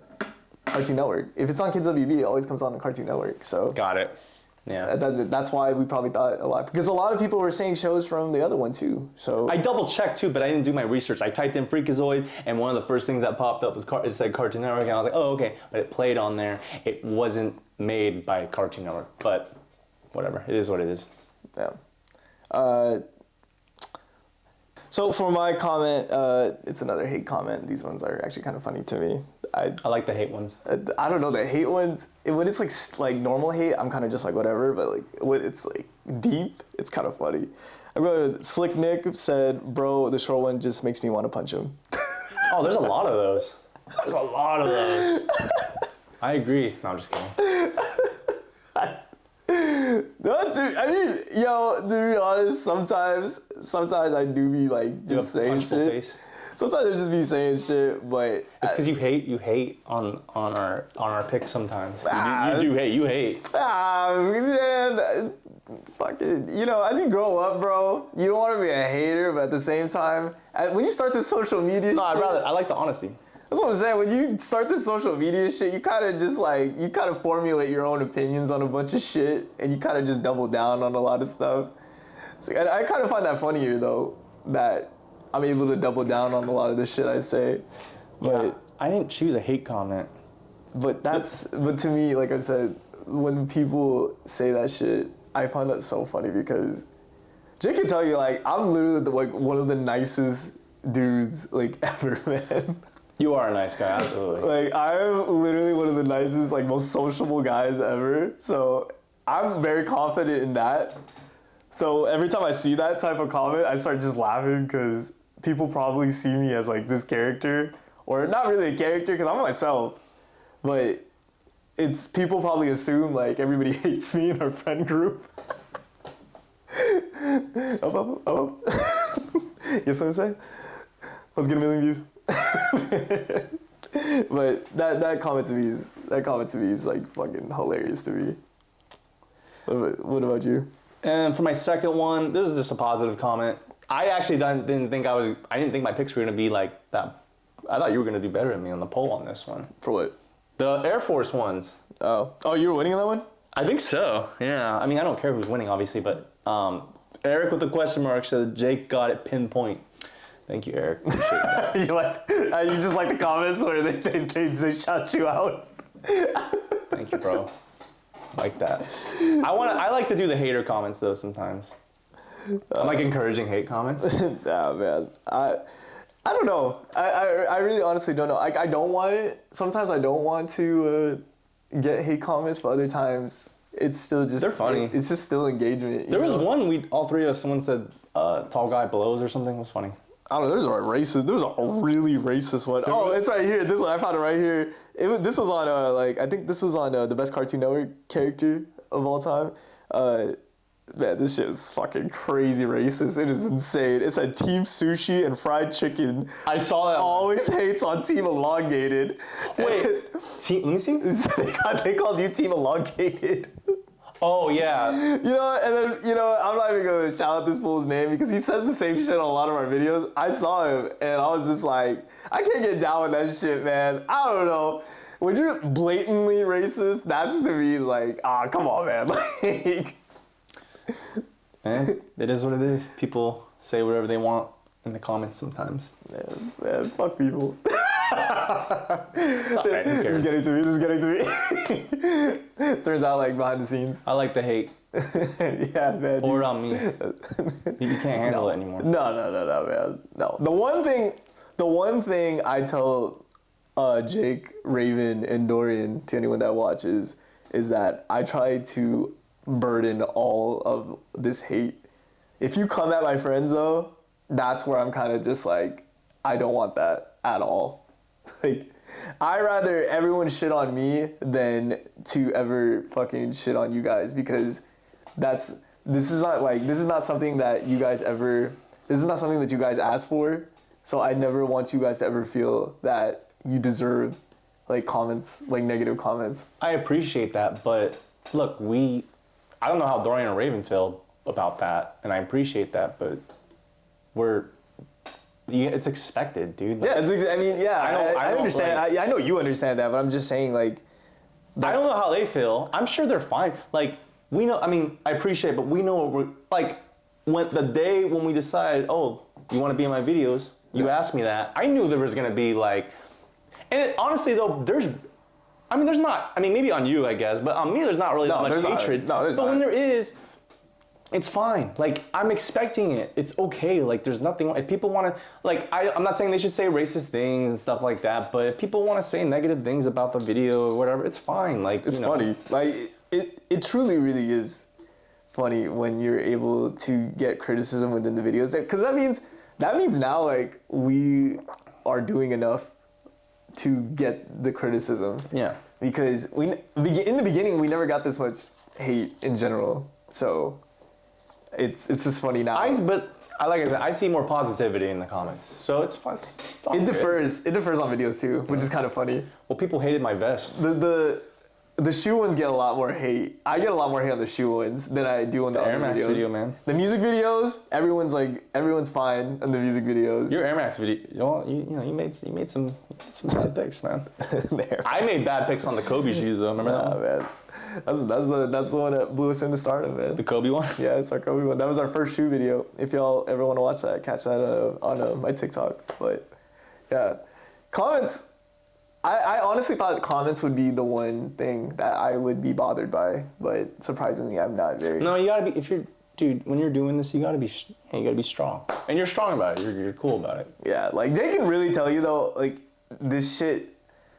Cartoon Network. If it's on Kids WB, it always comes on Cartoon Network. So Got it. Yeah. that's why we probably thought a lot, because a lot of people were saying shows from the other one too. So I double checked too, but I didn't do my research. I typed in Freakazoid, and one of the first things that popped up was it said Cartoon Network, and I was like, oh, okay. But it played on there. It wasn't made by Cartoon Network, but whatever. It is what it is. Yeah. So for my comment, it's another hate comment. These ones are actually kind of funny to me. I like the hate ones. I don't know, the hate ones, when it's like normal hate, I'm kind of just like whatever, but like when it's like deep, it's kind of funny. I'm going with Slick Nick said, bro, the short one just makes me want to punch him. Oh, there's a lot of those. There's a lot of those. I agree. No, I'm just kidding. No, dude, I mean, yo, to be honest, sometimes I do be like just saying shit. Face. Sometimes I just be saying shit, but it's because you hate on our picks sometimes. You hate. Man, fucking, as you grow up, bro, you don't want to be a hater, but at the same time, when you start this social media, I like the honesty. That's what I'm saying. When you start this social media shit, you kind of just like, you kind of formulate your own opinions on a bunch of shit, and you kind of just double down on a lot of stuff. So I kind of find that funnier though, that I'm able to double down on a lot of the shit I say. But yeah, I didn't choose a hate comment. But to me, like I said, when people say that shit, I find that so funny because Jake can tell you, like, I'm literally one of the nicest dudes like ever, man. You are a nice guy, absolutely. Like, I'm literally one of the nicest, like, most sociable guys ever. So I'm very confident in that. So every time I see that type of comment, I start just laughing because people probably see me as like this character, or not really a character because I'm myself, but it's people probably assume like everybody hates me in our friend group. Up. You have something to say? Let's get 1 million views. But that comment to me is like fucking hilarious to me. What about you? And for my second one, this is just a positive comment. I actually didn't think my picks were gonna be like that. I thought you were gonna do better than me on the poll on this one. For what? The Air Force ones. Oh, you were winning on that one? I think so. Yeah. I mean, I don't care who's winning, obviously, but Eric with the question mark said Jake got it pinpoint. Thank you, Eric. You just like the comments where they shout you out. Thank you, bro. Like that. I like to do the hater comments though sometimes. I'm like encouraging hate comments. Nah, man. I don't know. I really honestly don't know. Like, I don't want it. Sometimes I don't want to get hate comments, but other times it's still just... They're funny. It's just still engagement. There was one all three of us, someone said tall guy blows or something. It was funny. I don't know. There's a really racist one. Oh, it's right here. This one, I found it right here. This was on I think this was on the best Cartoon Network character of all time. Man, this shit is fucking crazy racist. It is insane. It said Team Sushi and Fried Chicken. I saw that. Always hates on Team Elongated. Wait, let me see. They called you Team Elongated. Oh, yeah. And then, I'm not even going to shout out this fool's name because he says the same shit on a lot of our videos. I saw him, and I was just like, I can't get down with that shit, man. I don't know. When you're blatantly racist, that's to me like, come on, man. Like... It is what it is. People say whatever they want in the comments sometimes. Man, fuck people. It's all right, who cares? This is getting to me. Turns out, like, behind the scenes. I like the hate. Yeah, man. Pour it on me. You can't handle it anymore. No, man. No. The one thing I tell Jake, Raven, and Dorian, to anyone that watches, is that I try to burden all of this hate. If you come at my friends, though, that's where I'm kind of just like, I don't want that at all. Like, I rather everyone shit on me than to ever fucking shit on you guys, because this is not something that you guys asked for. So I never want you guys to ever feel that you deserve like comments, like negative comments. I appreciate that, but look, I don't know how Dorian and Raven feel about that, and I appreciate that, but it's expected, dude. Like, Yeah, I mean, yeah, I don't, understand. like- I know you understand that, but I'm just saying, like, I don't know how they feel. I'm sure they're fine. Like, we know, I mean, I appreciate it, but we know what we're, like, the day when we decided, oh, you want to be in my videos, you asked me that, I knew there was going to be, like, and honestly, though, there's not, I mean, maybe on you, I guess, but on me, there's not really that much hatred. No, there's but not. when there is, it's fine. Like, I'm expecting it. It's okay. Like, there's nothing, if people want to, like, I'm not saying they should say racist things and stuff like that, but if people want to say negative things about the video or whatever, it's fine. Like, It's funny. Like, it truly really is funny when you're able to get criticism within the videos. Because that means now, like, we are doing enough to get the criticism. Yeah. Because in the beginning, we never got this much hate in general. So it's just funny now. But like I said, I see more positivity in the comments, so it's fun. It's all It good. differs. It differs on videos too, which is kind of funny. Well, people hated my vest. The shoe ones get a lot more hate. I get a lot more hate on the shoe ones than I do on the Air other Max videos. video, man. The music videos, everyone's fine on the music videos. Your Air Max video, you made some bad picks, man. I made bad picks on the Kobe shoes though. Remember that? Nah, man. That's the one that blew us into stardom, man. The Kobe one? Yeah, it's our Kobe one. That was our first shoe video. If y'all ever want to watch that, catch that on my TikTok. But yeah, comments. I honestly thought comments would be the one thing that I would be bothered by, but surprisingly, I'm not very. No, you gotta be. When you're doing this, you gotta be strong, and you're strong about it. You're cool about it. Yeah, like Jay can really tell you though, like this shit.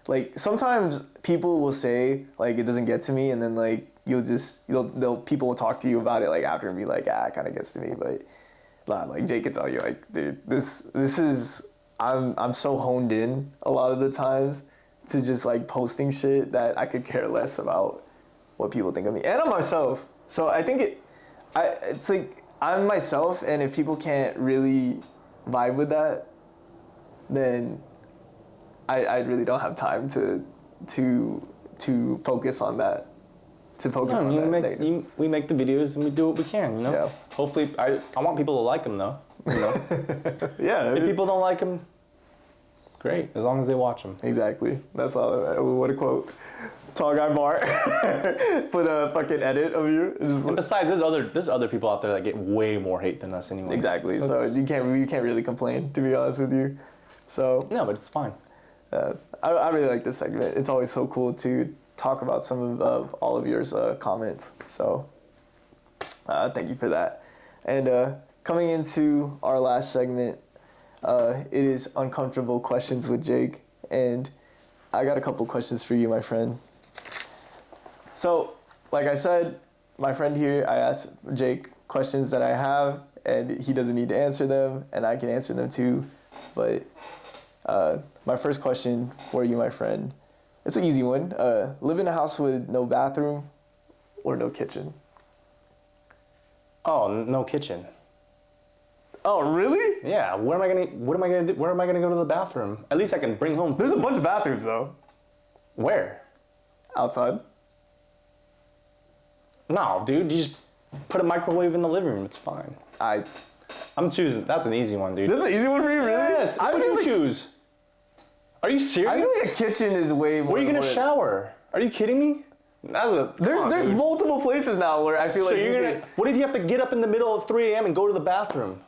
Like sometimes people will say like it doesn't get to me, and then like people will talk to you about it like after and be like, it kind of gets to me, but like Jay can tell you like, dude, this is I'm so honed in a lot of the times to just like posting shit that I could care less about what people think of me, and I'm myself. So I think it's like I'm myself, and if people can't really vibe with that, then I really don't have time to focus on that. We make the videos and we do what we can, you know? Yeah. Hopefully, I want people to like them though, you know? Yeah. If people don't like them, great, as long as they watch them. Exactly. That's all. What a quote. Tall guy bar. Put a fucking edit of you. And besides, there's other people out there that get way more hate than us anyway. Exactly. So you can't really complain, to be honest with you. So no, but it's fine. I really like this segment. It's always so cool to talk about some of all of yours comments. So thank you for that. And coming into our last segment, it is Uncomfortable Questions with Jake. And I got a couple questions for you, my friend. So, like I said, my friend here, I asked Jake questions that I have, and he doesn't need to answer them, and I can answer them too. But my first question for you, my friend, it's an easy one. Live in a house with no bathroom or no kitchen? Oh, no kitchen. Oh, really? Yeah. What am I gonna do? Where am I gonna go to the bathroom? At least I can bring home. There's a bunch of bathrooms though. Where? Outside. No, dude. You just put a microwave in the living room. It's fine. I'm choosing. That's an easy one, dude. This is an easy one for you, really? Yes. What would you choose? Are you serious? I feel like a kitchen is way more. Where are you gonna shower? Are you kidding me? There's multiple places now where I feel like what if you have to get up in the middle of 3 a.m. and go to the bathroom?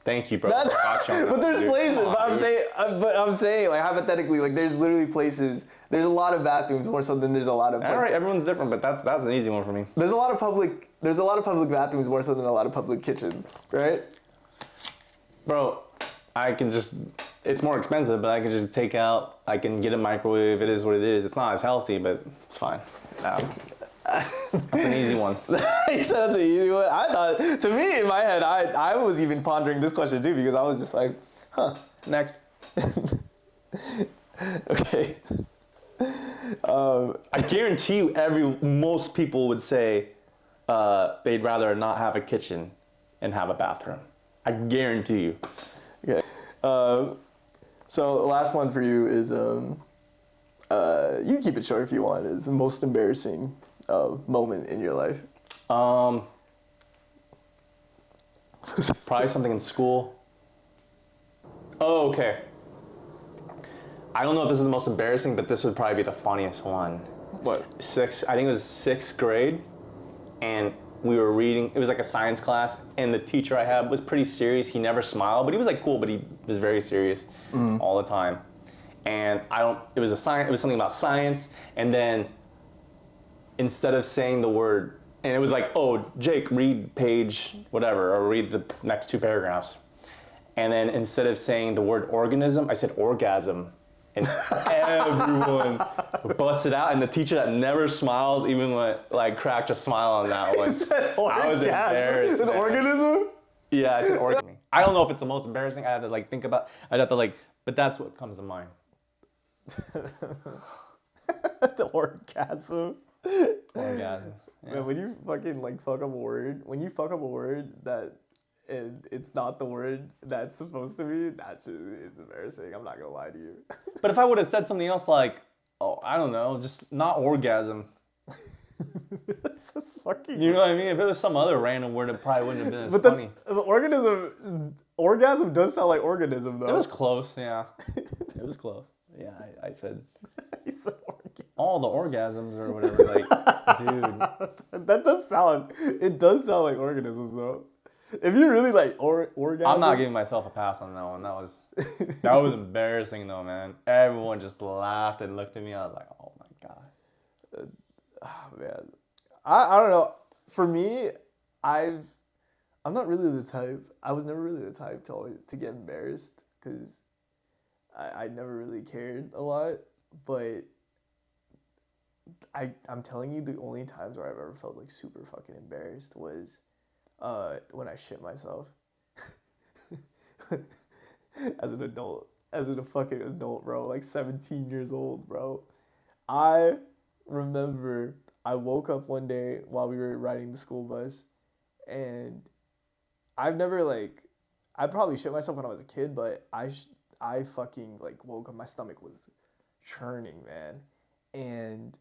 Thank you, bro. But there's places. But I'm saying, like hypothetically, like there's literally places. There's a lot of bathrooms more so than there's a lot of. All right, everyone's different, but that's an easy one for me. There's a lot of public bathrooms more so than a lot of public kitchens, right? Bro, it's more expensive, but I can just take out. I can get a microwave. It is what it is. It's not as healthy, but it's fine. That's an easy one. He said that's an easy one. I thought, to me, in my head, I was even pondering this question too because I was just like, Next. Okay. I guarantee you, most people would say they'd rather not have a kitchen and have a bathroom. I guarantee you. Okay. So the last one for you is you can keep it short if you want. Is the most embarrassing moment in your life? Probably something in school. Oh, okay. I don't know if this is the most embarrassing, but this would probably be the funniest one. What? I think it was 6th grade, and we were reading, it was like a science class, and the teacher I had was pretty serious. He never smiled, but he was like cool, but he was very serious all the time. And it was something about science, and then instead of saying the word, and it was like, oh, Jake, read page whatever, or read the next 2 paragraphs. And then instead of saying the word organism, I said orgasm. And everyone busted out, and the teacher that never smiles even cracked a smile on that one. I was embarrassed. Is organism? Yeah, I said organism. I don't know if it's the most embarrassing. I have to think about. But that's what comes to mind. The orgasm. Orgasm. Yeah. Man, when you fucking fuck up a word, that and it's not the word that's supposed to be, that shit is embarrassing. I'm not gonna lie to you. But if I would have said something else like, oh, I don't know, just not orgasm. That's just fucking. You know what I mean? If it was some other random word, it probably wouldn't have been as funny. The orgasm does sound like organism though. It was close, yeah. It was close. Yeah, I said. He said orgasm. All the orgasms or whatever, dude. That does sound. It does sound like organisms though. If you really orgasm, I'm not giving myself a pass on that one. That was embarrassing though, man. Everyone just laughed and looked at me. I was like, oh my god. Man, I don't know. For me, I'm not really the type. I was never really the type to get embarrassed because I never really cared a lot. But I'm telling you, the only times where I've ever felt super fucking embarrassed was when I shit myself. As an adult. As a fucking adult, bro. 17 years old, bro. I remember I woke up one day while we were riding the school bus, and I've never I probably shit myself when I was a kid, but I fucking woke up, my stomach was churning, man. And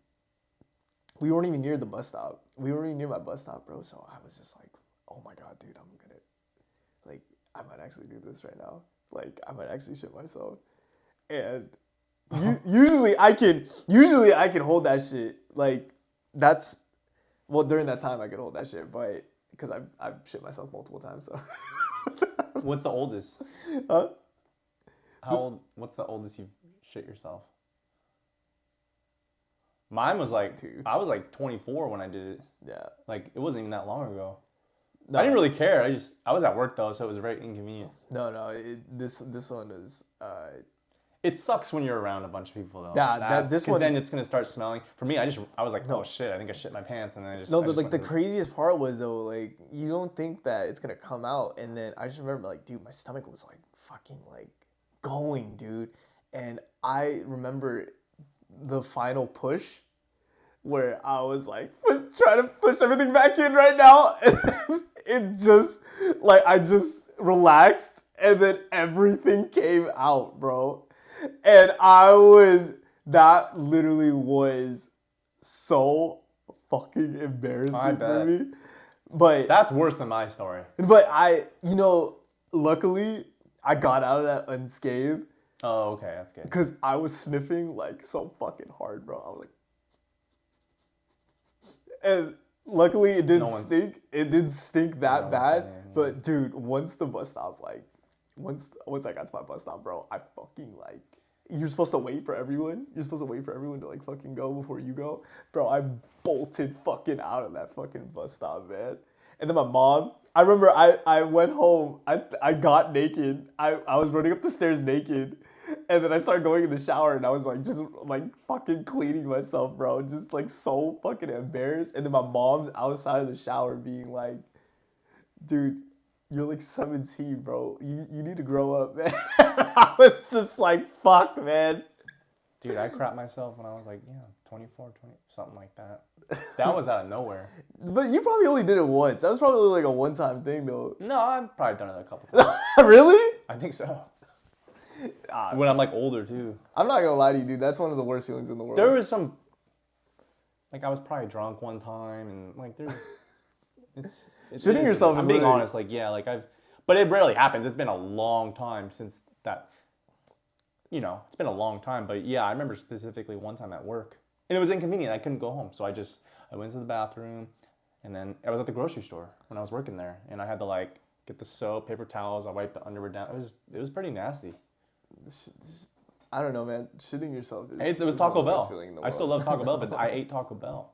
we weren't even near the bus stop. We weren't even near my bus stop, bro. So I was just like, oh my god, dude, I'm gonna I might actually do this right now. I might actually shit myself. And usually I can hold that shit. During that time I could hold that shit, but because I've shit myself multiple times. So What's the oldest? Huh? What's the oldest you've shit yourself? Mine was I was 24 when I did it. Yeah. It wasn't even that long ago. No. I didn't really care. I was at work though, so it was very inconvenient. No. This one is. It sucks when you're around a bunch of people though. Yeah, this one. Then it's gonna start smelling. For me, I was like, oh shit, I think I shit my pants, and then I just. No, the craziest part was though, you don't think that it's gonna come out, and then I just remember dude, my stomach was fucking going, dude, and I remember the final push where I was trying to push everything back in right now, and it just I just relaxed, and then everything came out, bro. And that literally was so fucking embarrassing for me. But that's worse than my story. But luckily I got out of that unscathed. Oh, okay, that's good. Because I was sniffing so fucking hard, bro. I was and luckily it didn't stink. It didn't stink that bad. But dude, once the bus stop, once I got to my bus stop, bro, I fucking you're supposed to wait for everyone. You're supposed to wait for everyone to fucking go before you go. Bro, I bolted fucking out of that fucking bus stop, man. And then my mom, I remember I went home. I got naked. I was running up the stairs naked. And then I started going in the shower, and I was just fucking cleaning myself, bro. Just so fucking embarrassed. And then my mom's outside of the shower being like, dude, you're 17, bro. You need to grow up, man. I was just fuck, man. Dude, I crapped myself when I was 24, 20, something like that. That was out of nowhere. But you probably only did it once. That was probably a one-time thing, though. No, I've probably done it a couple times. Really? I think so. When I'm older too. I'm not gonna lie to you, dude. That's one of the worst feelings in the world. There was some, I was probably drunk one time, and there's, shitting yourself. I'm being honest, but it rarely happens. It's been a long time since that, you know, it's been a long time, but yeah, I remember specifically one time at work, and it was inconvenient. I couldn't go home, so I went to the bathroom, and then I was at the grocery store when I was working there, and I had to like get the soap, paper towels. I wiped the underwear down. It was pretty nasty. I don't know, man. Shitting yourself is. It was Taco Bell. I still love Taco Bell, but I ate Taco Bell.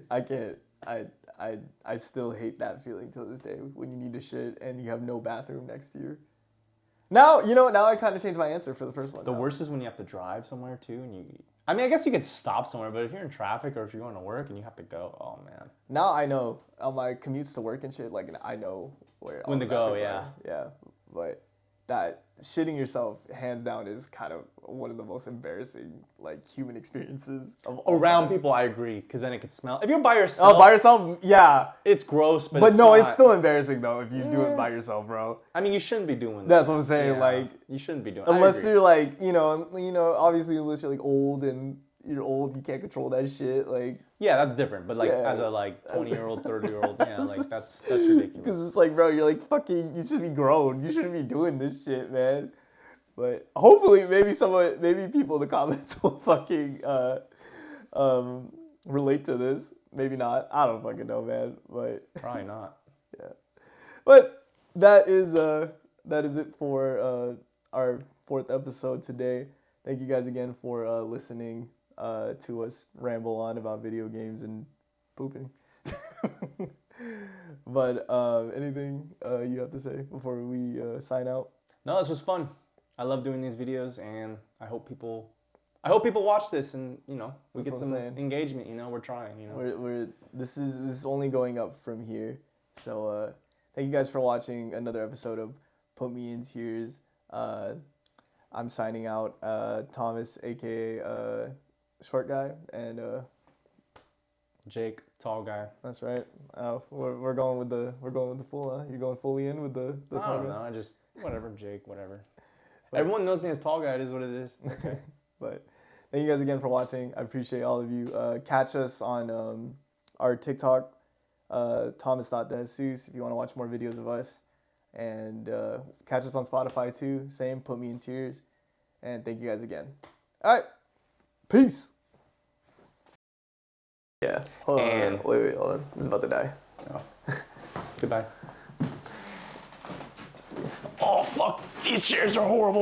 I can't. I still hate that feeling till this day when you need to shit and you have no bathroom next to you. Now, you know, now I kind of changed my answer for the first one. The worst is when you have to drive somewhere too, and I mean, I guess you could stop somewhere, but if you're in traffic or if you're going to work and you have to go, oh man. Now I know on my commutes to work and shit, like I know where when to go, yeah. Yeah, but that shitting yourself, hands down, is kind of one of the most embarrassing like human experiences of all around time. people. I agree, because then it could smell. If you're by yourself, Oh, by yourself, yeah, it's gross, but no, not, it's still embarrassing though if you do it by yourself, bro. I mean, you shouldn't be doing that. That's what I'm saying. Yeah, like, you shouldn't be doing. Unless you're like, you know, obviously unless you're like old and you're old, you can't control that shit. Like, yeah, that's different. But like, as a like 20-year-old, 30-year-old, yeah, like that's ridiculous. Because it's like, bro, you're like fucking. You should be grown. You shouldn't be doing this shit, man. But hopefully, maybe people in the comments will fucking relate to this. Maybe not. I don't fucking know, man. But probably not. Yeah. But that is it for our 4th episode today. Thank you guys again for listening to us ramble on about video games and pooping. But anything you have to say before we sign out? No, this was fun. I love doing these videos, and I hope people watch this, and you know, we get some engagement. You know, we're trying. You know, this is only going up from here. So thank you guys for watching another episode of Put Me in Tears. I'm signing out. Thomas, aka Short Guy, and Jake, Tall Guy. That's right. We're going with the full. You're going fully in with the I tall don't guy. know. I just whatever, Jake, whatever. Everyone knows me as Tall Guy. It is what it is. It's okay. But thank you guys again for watching. I appreciate all of you. Catch us on our TikTok, imthomasdejesus, if you want to watch more videos of us. And catch us on Spotify too. Same, Put Me in Tears. And thank you guys again. All right. Peace. Yeah. Hold on. Wait, hold on. It's about to die. Oh. Goodbye. Oh, fuck. These chairs are horrible.